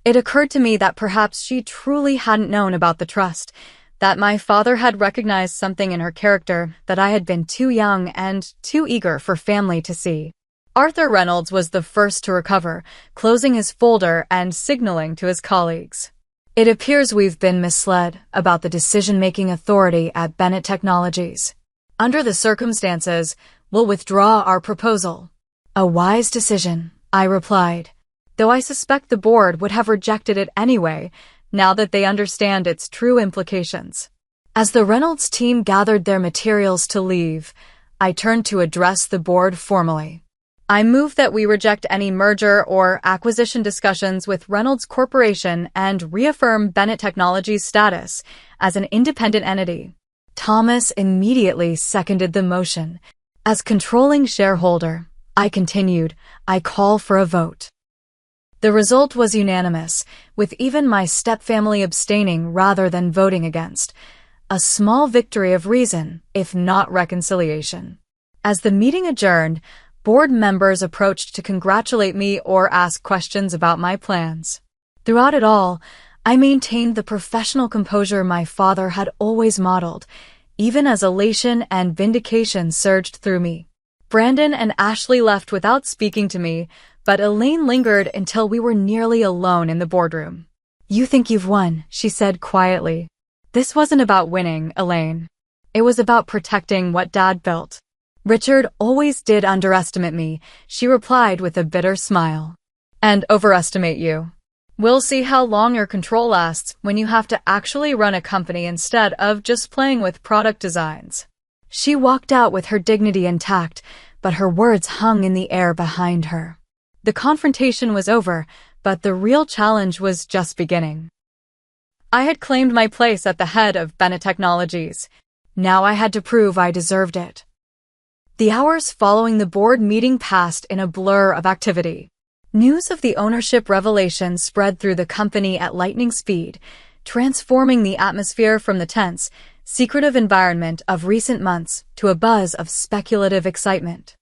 It occurred to me that perhaps she truly hadn't known about the trust, that my father had recognized something in her character that I had been too young and too eager for family to see. Arthur Reynolds was the first to recover, closing his folder and signaling to his colleagues. "It appears we've been misled about the decision-making authority at Bennett Technologies. Under the circumstances, we'll withdraw our proposal." "A wise decision," I replied, though I suspect the board would have rejected it anyway, now that they understand its true implications. As the Reynolds team gathered their materials to leave, I turned to address the board formally. "I move that we reject any merger or acquisition discussions with Reynolds Corporation and reaffirm Bennett Technologies' status as an independent entity." Thomas immediately seconded the motion. "As controlling shareholder," I continued, "I call for a vote." The result was unanimous, with even my stepfamily abstaining rather than voting against. A small victory of reason, if not reconciliation. As the meeting adjourned, board members approached to congratulate me or ask questions about my plans. Throughout it all, I maintained the professional composure my father had always modeled, even as elation and vindication surged through me. Brandon and Ashley left without speaking to me, but Elaine lingered until we were nearly alone in the boardroom. "You think you've won," she said quietly. "This wasn't about winning, Elaine. It was about protecting what Dad built." "Richard always did underestimate me," she replied with a bitter smile. "And overestimate you. We'll see how long your control lasts when you have to actually run a company instead of just playing with product designs." She walked out with her dignity intact, but her words hung in the air behind her. The confrontation was over, but the real challenge was just beginning. I had claimed my place at the head of Bennett Technologies. Now I had to prove I deserved it. The hours following the board meeting passed in a blur of activity. News of the ownership revelation spread through the company at lightning speed, transforming the atmosphere from the tense, secretive environment of recent months to a buzz of speculative excitement.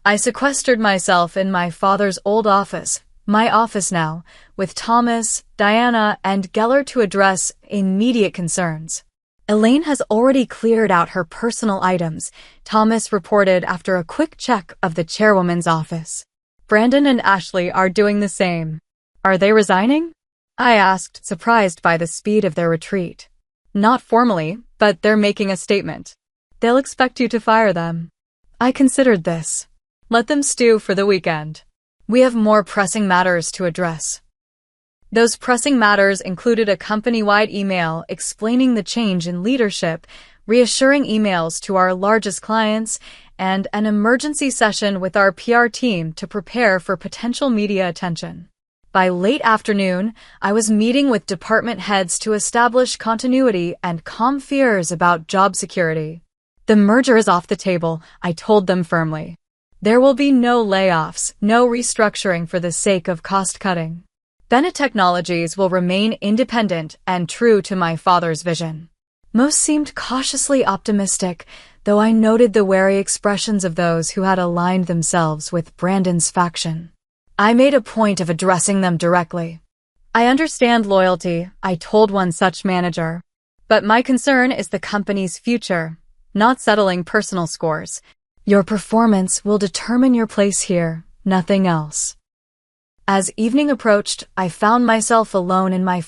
I sequestered myself in my father's old office, my office now, with Thomas, Diana, and Geller to address immediate concerns. "Elaine has already cleared out her personal items," Thomas reported after a quick check of the chairwoman's office. "Brandon and Ashley are doing the same." "Are they resigning?" I asked, surprised by the speed of their retreat. "Not formally, but they're making a statement. They'll expect you to fire them." I considered this. Let them stew for the weekend. We have more pressing matters to address. Those pressing matters included a company-wide email explaining the change in leadership, reassuring emails to our largest clients, and an emergency session with our PR team to prepare for potential media attention. By late afternoon, I was meeting with department heads to establish continuity and calm fears about job security. "The merger is off the table," I told them firmly. "There will be no layoffs, no restructuring for the sake of cost-cutting. Bennett Technologies will remain independent and true to my father's vision." Most seemed cautiously optimistic, though I noted the wary expressions of those who had aligned themselves with Brandon's faction. I made a point of addressing them directly. I understand loyalty, I told one such manager. But my concern is the company's future, not settling personal scores. Your performance will determine your place here, nothing else. As evening approached, I found myself alone in my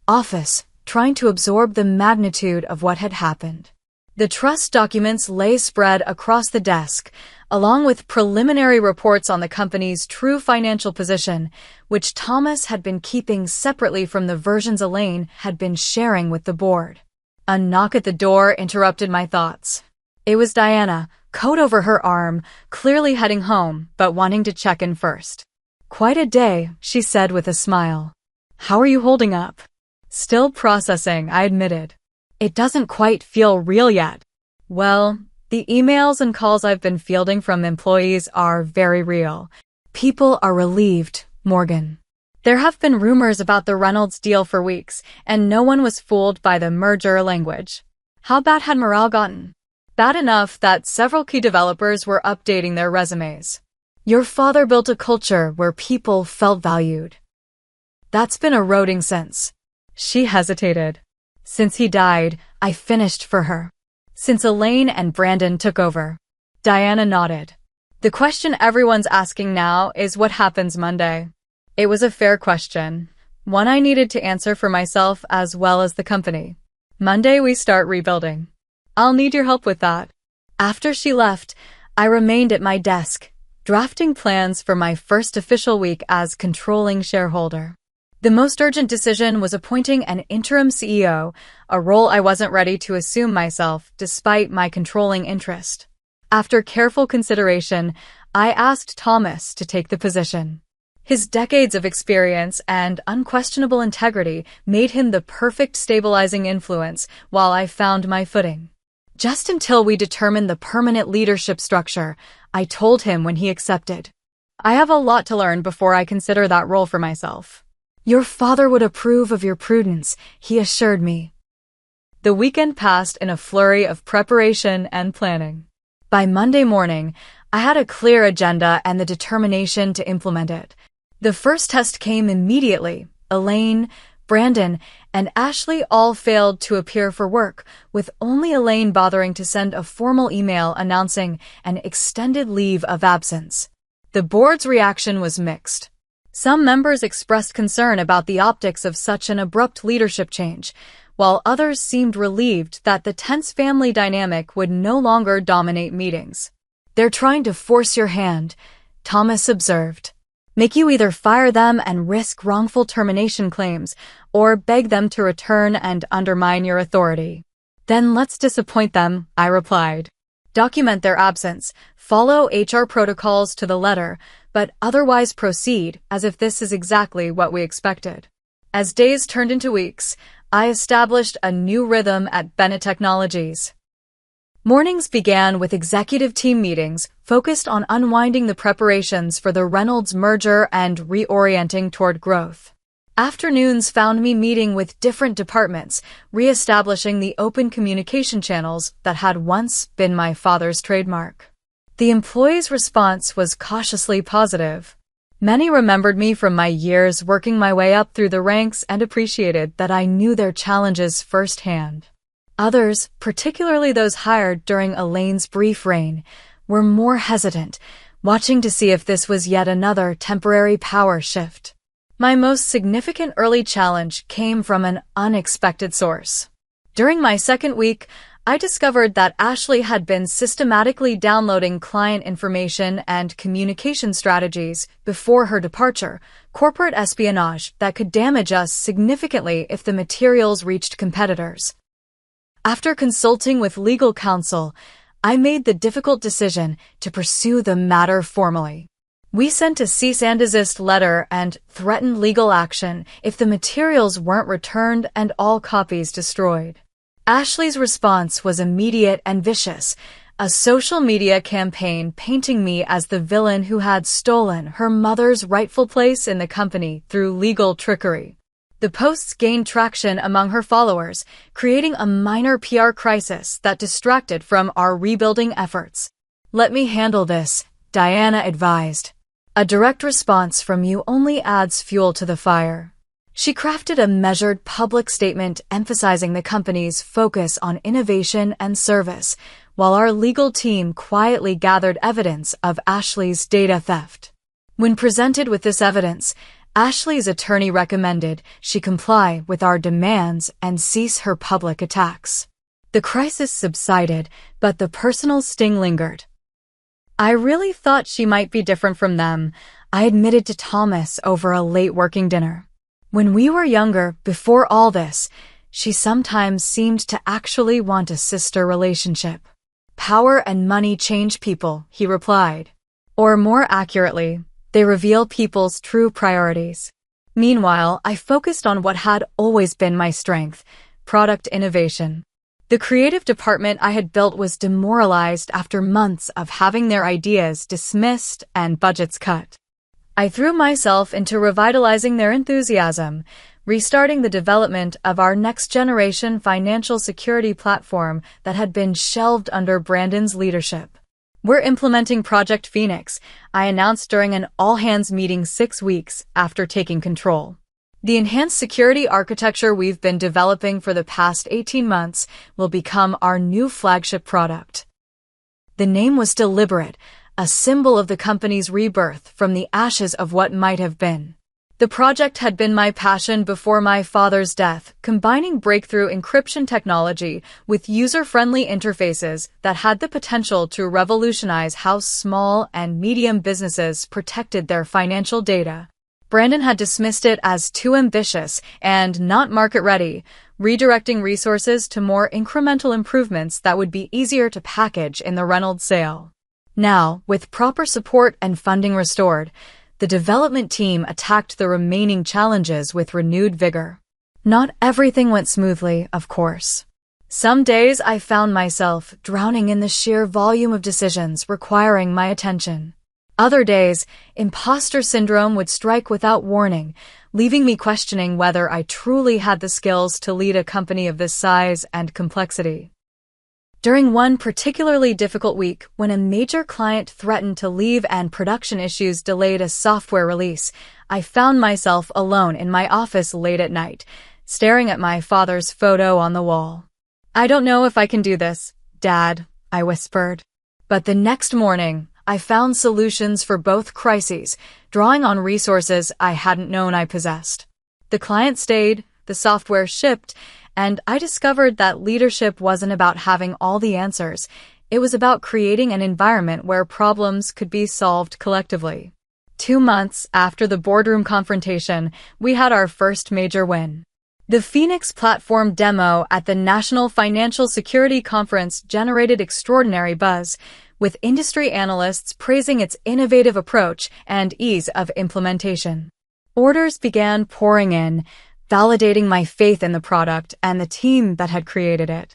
office, trying to absorb the magnitude of what had happened. The trust documents lay spread across the desk, along with preliminary reports on the company's true financial position, which Thomas had been keeping separately from the versions Elaine had been sharing with the board. A knock at the door interrupted my thoughts. It was Diana, coat over her arm, clearly heading home, but wanting to check in first. "Quite a day," she said with a smile. "How are you holding up?" "Still processing," I admitted. "It doesn't quite feel real yet." "Well, the emails and calls I've been fielding from employees are very real. People are relieved, Morgan. There have been rumors about the Reynolds deal for weeks, and no one was fooled by the merger language. How bad had morale gotten?" "Bad enough that several key developers were updating their resumes. Your father built a culture where people felt valued. That's been eroding since." She hesitated. "Since he died, I finished for her. Since Elaine and Brandon took over." Diana nodded. "The question everyone's asking now is what happens Monday." It was a fair question, one I needed to answer for myself as well as the company. "Monday we start rebuilding. I'll need your help with that." After she left, I remained at my desk, drafting plans for my first official week as controlling shareholder. The most urgent decision was appointing an interim CEO, a role I wasn't ready to assume myself despite my controlling interest. After careful consideration, I asked Thomas to take the position. His decades of experience and unquestionable integrity made him the perfect stabilizing influence while I found my footing. "Just until we determine the permanent leadership structure," I told him when he accepted. "I have a lot to learn before I consider that role for myself." "Your father would approve of your prudence," he assured me. The weekend passed in a flurry of preparation and planning. By Monday morning, I had a clear agenda and the determination to implement it. The first test came immediately. Elaine, Brandon, and Ashley all failed to appear for work, with only Elaine bothering to send a formal email announcing an extended leave of absence. The board's reaction was mixed. Some members expressed concern about the optics of such an abrupt leadership change, while others seemed relieved that the tense family dynamic would no longer dominate meetings. "They're trying to force your hand," Thomas observed. "Make you either fire them and risk wrongful termination claims, or beg them to return and undermine your authority." "Then let's disappoint them," I replied. "Document their absence, follow HR protocols to the letter, but otherwise proceed as if this is exactly what we expected." As days turned into weeks, I established a new rhythm at Bennett Technologies. Mornings began with executive team meetings focused on unwinding the preparations for the Reynolds merger and reorienting toward growth. Afternoons found me meeting with different departments, reestablishing the open communication channels that had once been my father's trademark. The employees' response was cautiously positive. Many remembered me from my years working my way up through the ranks and appreciated that I knew their challenges firsthand. Others, particularly those hired during Elaine's brief reign, were more hesitant, watching to see if this was yet another temporary power shift. My most significant early challenge came from an unexpected source. During my second week, I discovered that Ashley had been systematically downloading client information and communication strategies before her departure, corporate espionage that could damage us significantly if the materials reached competitors. After consulting with legal counsel, I made the difficult decision to pursue the matter formally. We sent a cease and desist letter and threatened legal action if the materials weren't returned and all copies destroyed. Ashley's response was immediate and vicious, a social media campaign painting me as the villain who had stolen her mother's rightful place in the company through legal trickery. The posts gained traction among her followers, creating a minor PR crisis that distracted from our rebuilding efforts. "Let me handle this," Diana advised. "A direct response from you only adds fuel to the fire." She crafted a measured public statement emphasizing the company's focus on innovation and service, while our legal team quietly gathered evidence of Ashley's data theft. When presented with this evidence, Ashley's attorney recommended she comply with our demands and cease her public attacks. The crisis subsided, but the personal sting lingered. "I really thought she might be different from them," I admitted to Thomas over a late working dinner. "When we were younger, before all this, she sometimes seemed to actually want a sister relationship." "Power and money change people," he replied. "Or more accurately, they reveal people's true priorities." Meanwhile, I focused on what had always been my strength: product innovation. The creative department I had built was demoralized after months of having their ideas dismissed and budgets cut. I threw myself into revitalizing their enthusiasm, restarting the development of our next-generation financial security platform that had been shelved under Brandon's leadership. "We're implementing Project Phoenix," I announced during an all-hands meeting 6 weeks after taking control. "The enhanced security architecture we've been developing for the past 18 months will become our new flagship product." The name was deliberate, a symbol of the company's rebirth from the ashes of what might have been. The project had been my passion before my father's death, combining breakthrough encryption technology with user-friendly interfaces that had the potential to revolutionize how small and medium businesses protected their financial data. Brandon had dismissed it as too ambitious and not market-ready, redirecting resources to more incremental improvements that would be easier to package in the Reynolds sale. Now, with proper support and funding restored, the development team attacked the remaining challenges with renewed vigor. Not everything went smoothly, of course. Some days I found myself drowning in the sheer volume of decisions requiring my attention. Other days, imposter syndrome would strike without warning, leaving me questioning whether I truly had the skills to lead a company of this size and complexity. During one particularly difficult week, when a major client threatened to leave and production issues delayed a software release, I found myself alone in my office late at night, staring at my father's photo on the wall. "I don't know if I can do this, Dad," I whispered. But the next morning, I found solutions for both crises, drawing on resources I hadn't known I possessed. The client stayed, the software shipped, and I discovered that leadership wasn't about having all the answers. It was about creating an environment where problems could be solved collectively. 2 months after the boardroom confrontation, we had our first major win. The Phoenix platform demo at the National Financial Security Conference generated extraordinary buzz, with industry analysts praising its innovative approach and ease of implementation. Orders began pouring in, validating my faith in the product and the team that had created it.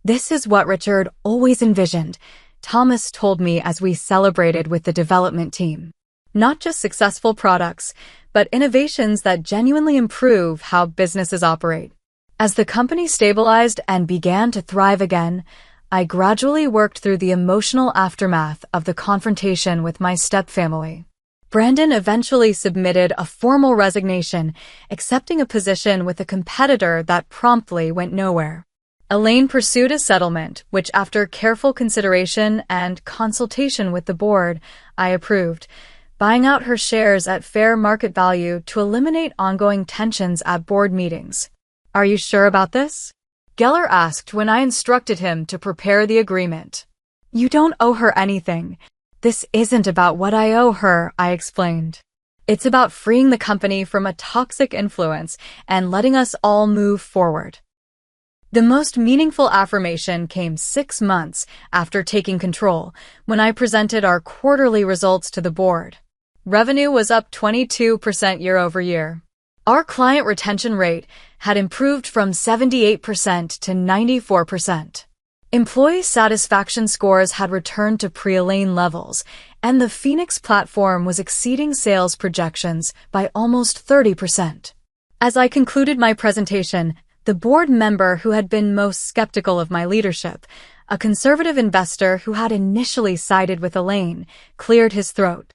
"This is what Richard always envisioned," Thomas told me as we celebrated with the development team. "Not just successful products, but innovations that genuinely improve how businesses operate." As the company stabilized and began to thrive again, I gradually worked through the emotional aftermath of the confrontation with my stepfamily. Brandon eventually submitted a formal resignation, accepting a position with a competitor that promptly went nowhere. Elaine pursued a settlement, which after careful consideration and consultation with the board, I approved, buying out her shares at fair market value to eliminate ongoing tensions at board meetings. "Are you sure about this?" Geller asked when I instructed him to prepare the agreement. "You don't owe her anything. This isn't about what I owe her," I explained. "It's about freeing the company from a toxic influence and letting us all move forward." The most meaningful affirmation came 6 months after taking control, when I presented our quarterly results to the board. Revenue was up 22% year-over-year. Our client retention rate had improved from 78% to 94%. Employee satisfaction scores had returned to pre-Elaine levels, and the Phoenix platform was exceeding sales projections by almost 30%. As I concluded my presentation, the board member who had been most skeptical of my leadership, a conservative investor who had initially sided with Elaine, cleared his throat.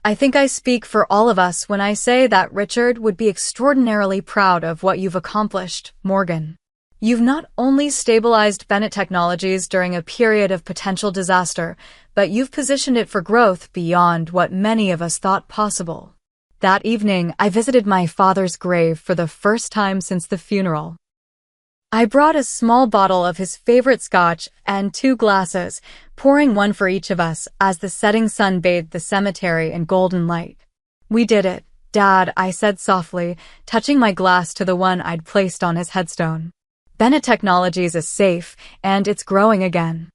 I think I speak for all of us when I say that Richard would be extraordinarily proud of what you've accomplished, Morgan. You've not only stabilized Bennett Technologies during a period of potential disaster, but you've positioned it for growth beyond what many of us thought possible. That evening, I visited my father's grave for the first time since the funeral. I brought a small bottle of his favorite scotch and 2 glasses, pouring one for each of us as the setting sun bathed the cemetery in golden light. We did it, Dad, I said softly, touching my glass to the one I'd placed on his headstone. Bennett Technologies is safe, and it's growing again.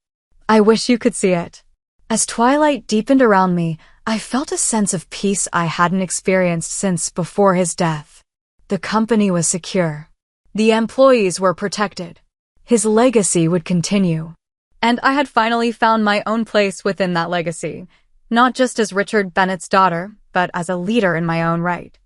I wish you could see it. As twilight deepened around me, I felt a sense of peace I hadn't experienced since before his death. The company was secure. The employees were protected. His legacy would continue. And I had finally found my own place within that legacy, not just as Richard Bennett's daughter, but as a leader in my own right.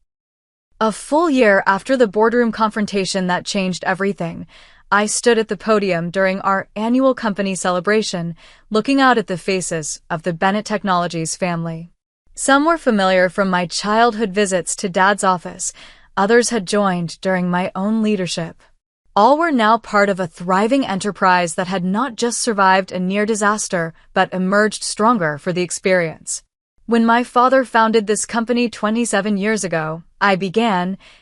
A full year after the boardroom confrontation that changed everything, I stood at the podium during our annual company celebration, looking out at the faces of the Bennett Technologies family. Some were familiar from my childhood visits to Dad's office. Others had joined during my own leadership. All were now part of a thriving enterprise that had not just survived a near disaster, but emerged stronger for the experience. When my father founded this company 27 years ago,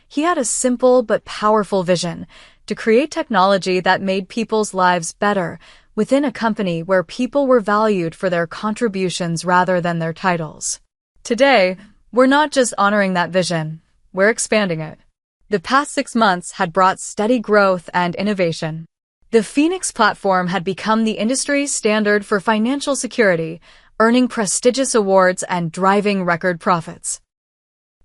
he had a simple but powerful vision to create technology that made people's lives better within a company where people were valued for their contributions rather than their titles. Today, we're not just honoring that vision, we're expanding it. The past 6 months had brought steady growth and innovation. The Phoenix platform had become the industry standard for financial security, earning prestigious awards and driving record profits.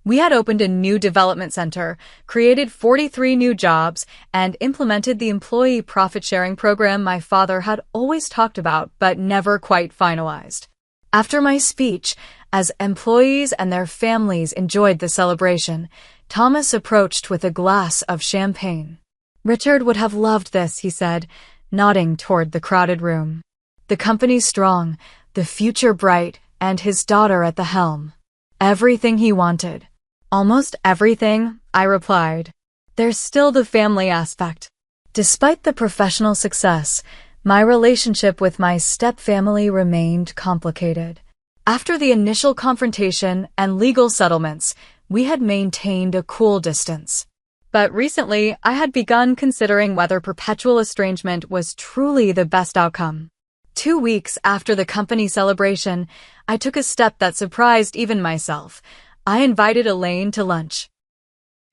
We had opened a new development center, created 43 new jobs, and implemented the employee profit-sharing program my father had always talked about but never quite finalized. After my speech, as employees and their families enjoyed the celebration, Thomas approached with a glass of champagne. Richard would have loved this, he said, nodding toward the crowded room. The company's strong, the future bright, and his daughter at the helm. Everything he wanted. Almost everything, I replied. There's still the family aspect. Despite the professional success, my relationship with my stepfamily remained complicated. After the initial confrontation and legal settlements, we had maintained a cool distance. But recently, I had begun considering whether perpetual estrangement was truly the best outcome. 2 weeks after the company celebration, I took a step that surprised even myself. I invited Elaine to lunch.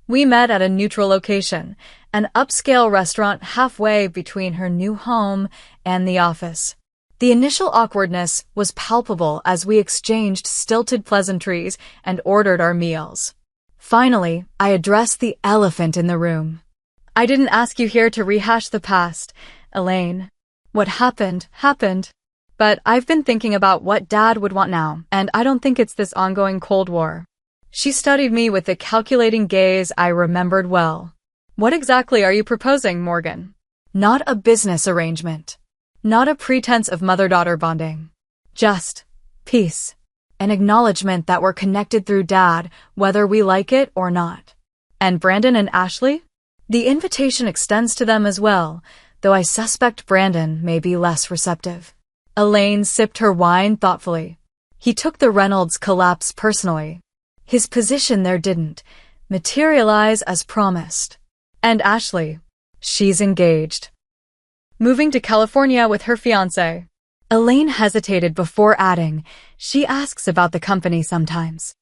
We met at a neutral location, an upscale restaurant halfway between her new home and the office. The initial awkwardness was palpable as we exchanged stilted pleasantries and ordered our meals. Finally, I addressed the elephant in the room. I didn't ask you here to rehash the past, Elaine. What happened, happened. But I've been thinking about what Dad would want now, and I don't think it's this ongoing Cold War. She studied me with a calculating gaze I remembered well. What exactly are you proposing, Morgan? Not a business arrangement. Not a pretense of mother-daughter bonding. Just peace. An acknowledgement that we're connected through Dad, whether we like it or not. And Brandon and Ashley? The invitation extends to them as well, though I suspect Brandon may be less receptive. Elaine sipped her wine thoughtfully. He took the Reynolds collapse personally. His position there didn't materialize as promised. And Ashley, she's engaged. Moving to California with her fiancé. Elaine hesitated before adding, she asks about the company sometimes.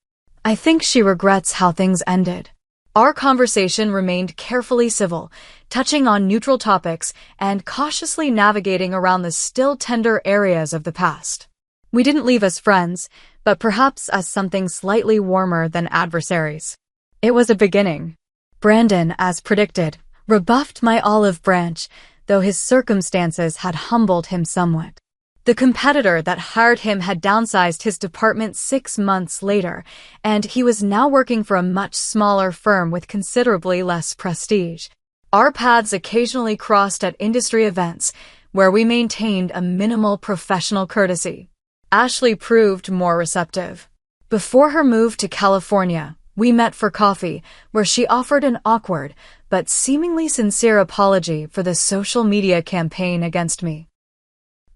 I think she regrets how things ended. Our conversation remained carefully civil, touching on neutral topics and cautiously navigating around the still tender areas of the past. We didn't leave as friends, but perhaps as something slightly warmer than adversaries. It was a beginning. Brandon, as predicted, rebuffed my olive branch, though his circumstances had humbled him somewhat. The competitor that hired him had downsized his department 6 months later, and he was now working for a much smaller firm with considerably less prestige. Our paths occasionally crossed at industry events, where we maintained a minimal professional courtesy. Ashley proved more receptive. Before her move to California, we met for coffee, where she offered an awkward but seemingly sincere apology for the social media campaign against me.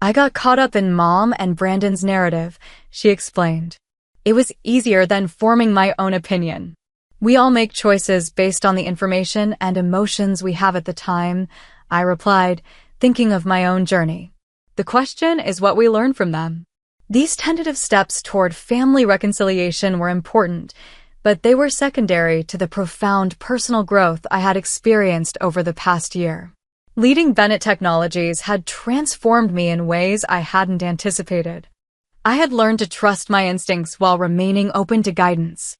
"I got caught up in Mom and Brandon's narrative," she explained. "It was easier than forming my own opinion. We all make choices based on the information and emotions we have at the time," I replied, thinking of my own journey. "The question is what we learn from them." These tentative steps toward family reconciliation were important, but they were secondary to the profound personal growth I had experienced over the past year. Leading Bennett Technologies had transformed me in ways I hadn't anticipated. I had learned to trust my instincts while remaining open to guidance.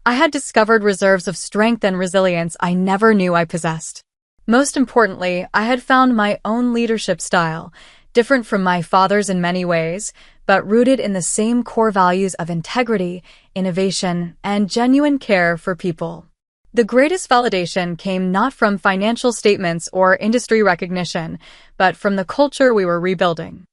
I had discovered reserves of strength and resilience I never knew I possessed. Most importantly, I had found my own leadership style, different from my father's in many ways, but rooted in the same core values of integrity, innovation, and genuine care for people. The greatest validation came not from financial statements or industry recognition, but from the culture we were rebuilding.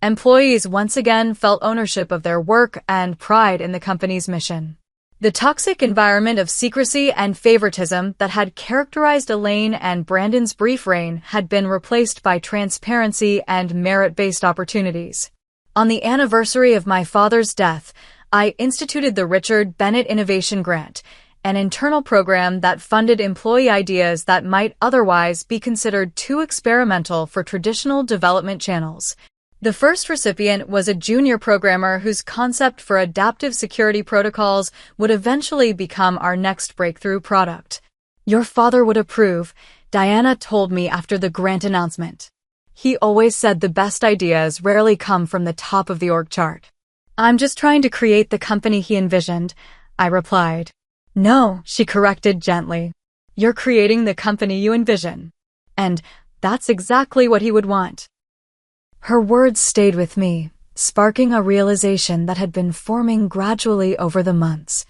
Employees once again felt ownership of their work and pride in the company's mission. The toxic environment of secrecy and favoritism that had characterized Elaine and Brandon's brief reign had been replaced by transparency and merit-based opportunities. On the anniversary of my father's death, I instituted the Richard Bennett Innovation Grant, an internal program that funded employee ideas that might otherwise be considered too experimental for traditional development channels. The first recipient was a junior programmer whose concept for adaptive security protocols would eventually become our next breakthrough product. "Your father would approve," Diana told me after the grant announcement. "He always said the best ideas rarely come from the top of the org chart." "I'm just trying to create the company he envisioned," I replied. "No," she corrected gently. "You're creating the company you envision. And that's exactly what he would want." Her words stayed with me, sparking a realization that had been forming gradually over the months.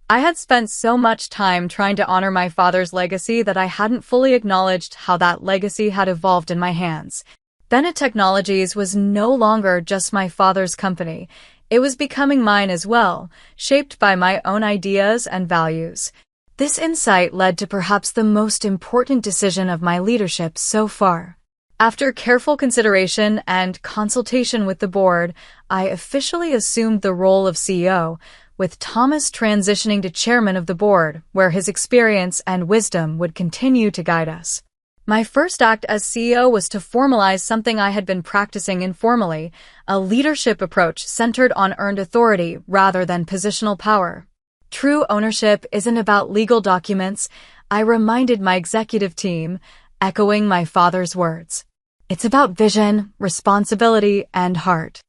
I had spent so much time trying to honor my father's legacy that I hadn't fully acknowledged how that legacy had evolved in my hands. Bennett Technologies was no longer just my father's company. It was becoming mine as well, shaped by my own ideas and values. This insight led to perhaps the most important decision of my leadership so far. After careful consideration and consultation with the board, I officially assumed the role of CEO, with Thomas transitioning to chairman of the board, where his experience and wisdom would continue to guide us. My first act as CEO was to formalize something I had been practicing informally, a leadership approach centered on earned authority rather than positional power. True ownership isn't about legal documents, I reminded my executive team, echoing my father's words. It's about vision, responsibility, and heart.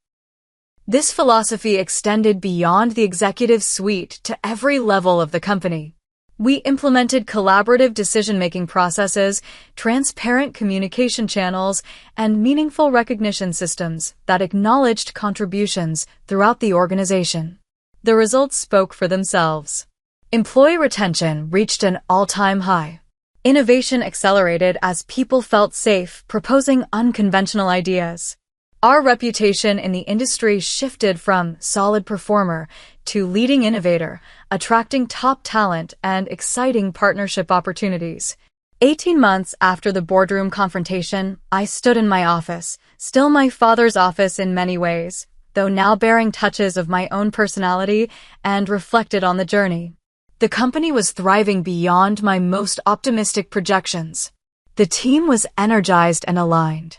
This philosophy extended beyond the executive suite to every level of the company. We implemented collaborative decision-making processes, transparent communication channels, and meaningful recognition systems that acknowledged contributions throughout the organization. The results spoke for themselves. Employee retention reached an all-time high. Innovation accelerated as people felt safe proposing unconventional ideas. Our reputation in the industry shifted from solid performer to leading innovator, attracting top talent and exciting partnership opportunities. 18 months after the boardroom confrontation, I stood in my office, still my father's office in many ways, though now bearing touches of my own personality, and reflected on the journey. The company was thriving beyond my most optimistic projections. The team was energized and aligned.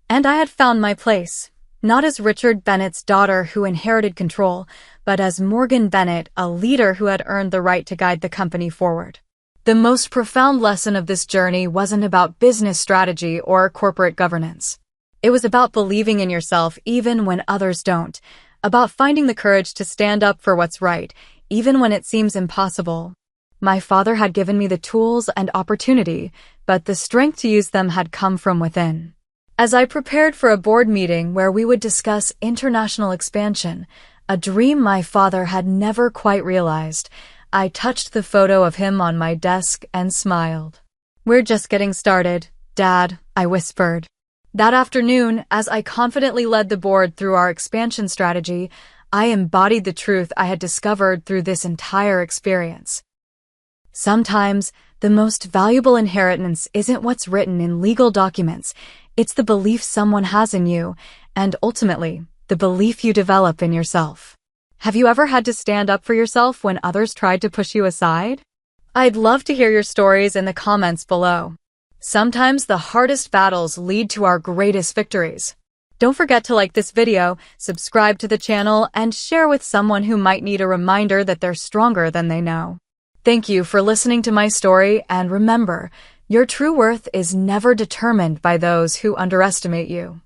And I had found my place, not as Richard Bennett's daughter who inherited control, but as Morgan Bennett, a leader who had earned the right to guide the company forward. The most profound lesson of this journey wasn't about business strategy or corporate governance. It was about believing in yourself even when others don't, about finding the courage to stand up for what's right, even when it seems impossible. My father had given me the tools and opportunity, but the strength to use them had come from within. As I prepared for a board meeting where we would discuss international expansion, a dream my father had never quite realized, I touched the photo of him on my desk and smiled. "We're just getting started, Dad," I whispered. That afternoon, as I confidently led the board through our expansion strategy, I embodied the truth I had discovered through this entire experience. Sometimes, the most valuable inheritance isn't what's written in legal documents, it's the belief someone has in you, and ultimately, the belief you develop in yourself. Have you ever had to stand up for yourself when others tried to push you aside? I'd love to hear your stories in the comments below. Sometimes the hardest battles lead to our greatest victories. Don't forget to like this video, subscribe to the channel, and share with someone who might need a reminder that they're stronger than they know. Thank you for listening to my story, and remember, your true worth is never determined by those who underestimate you.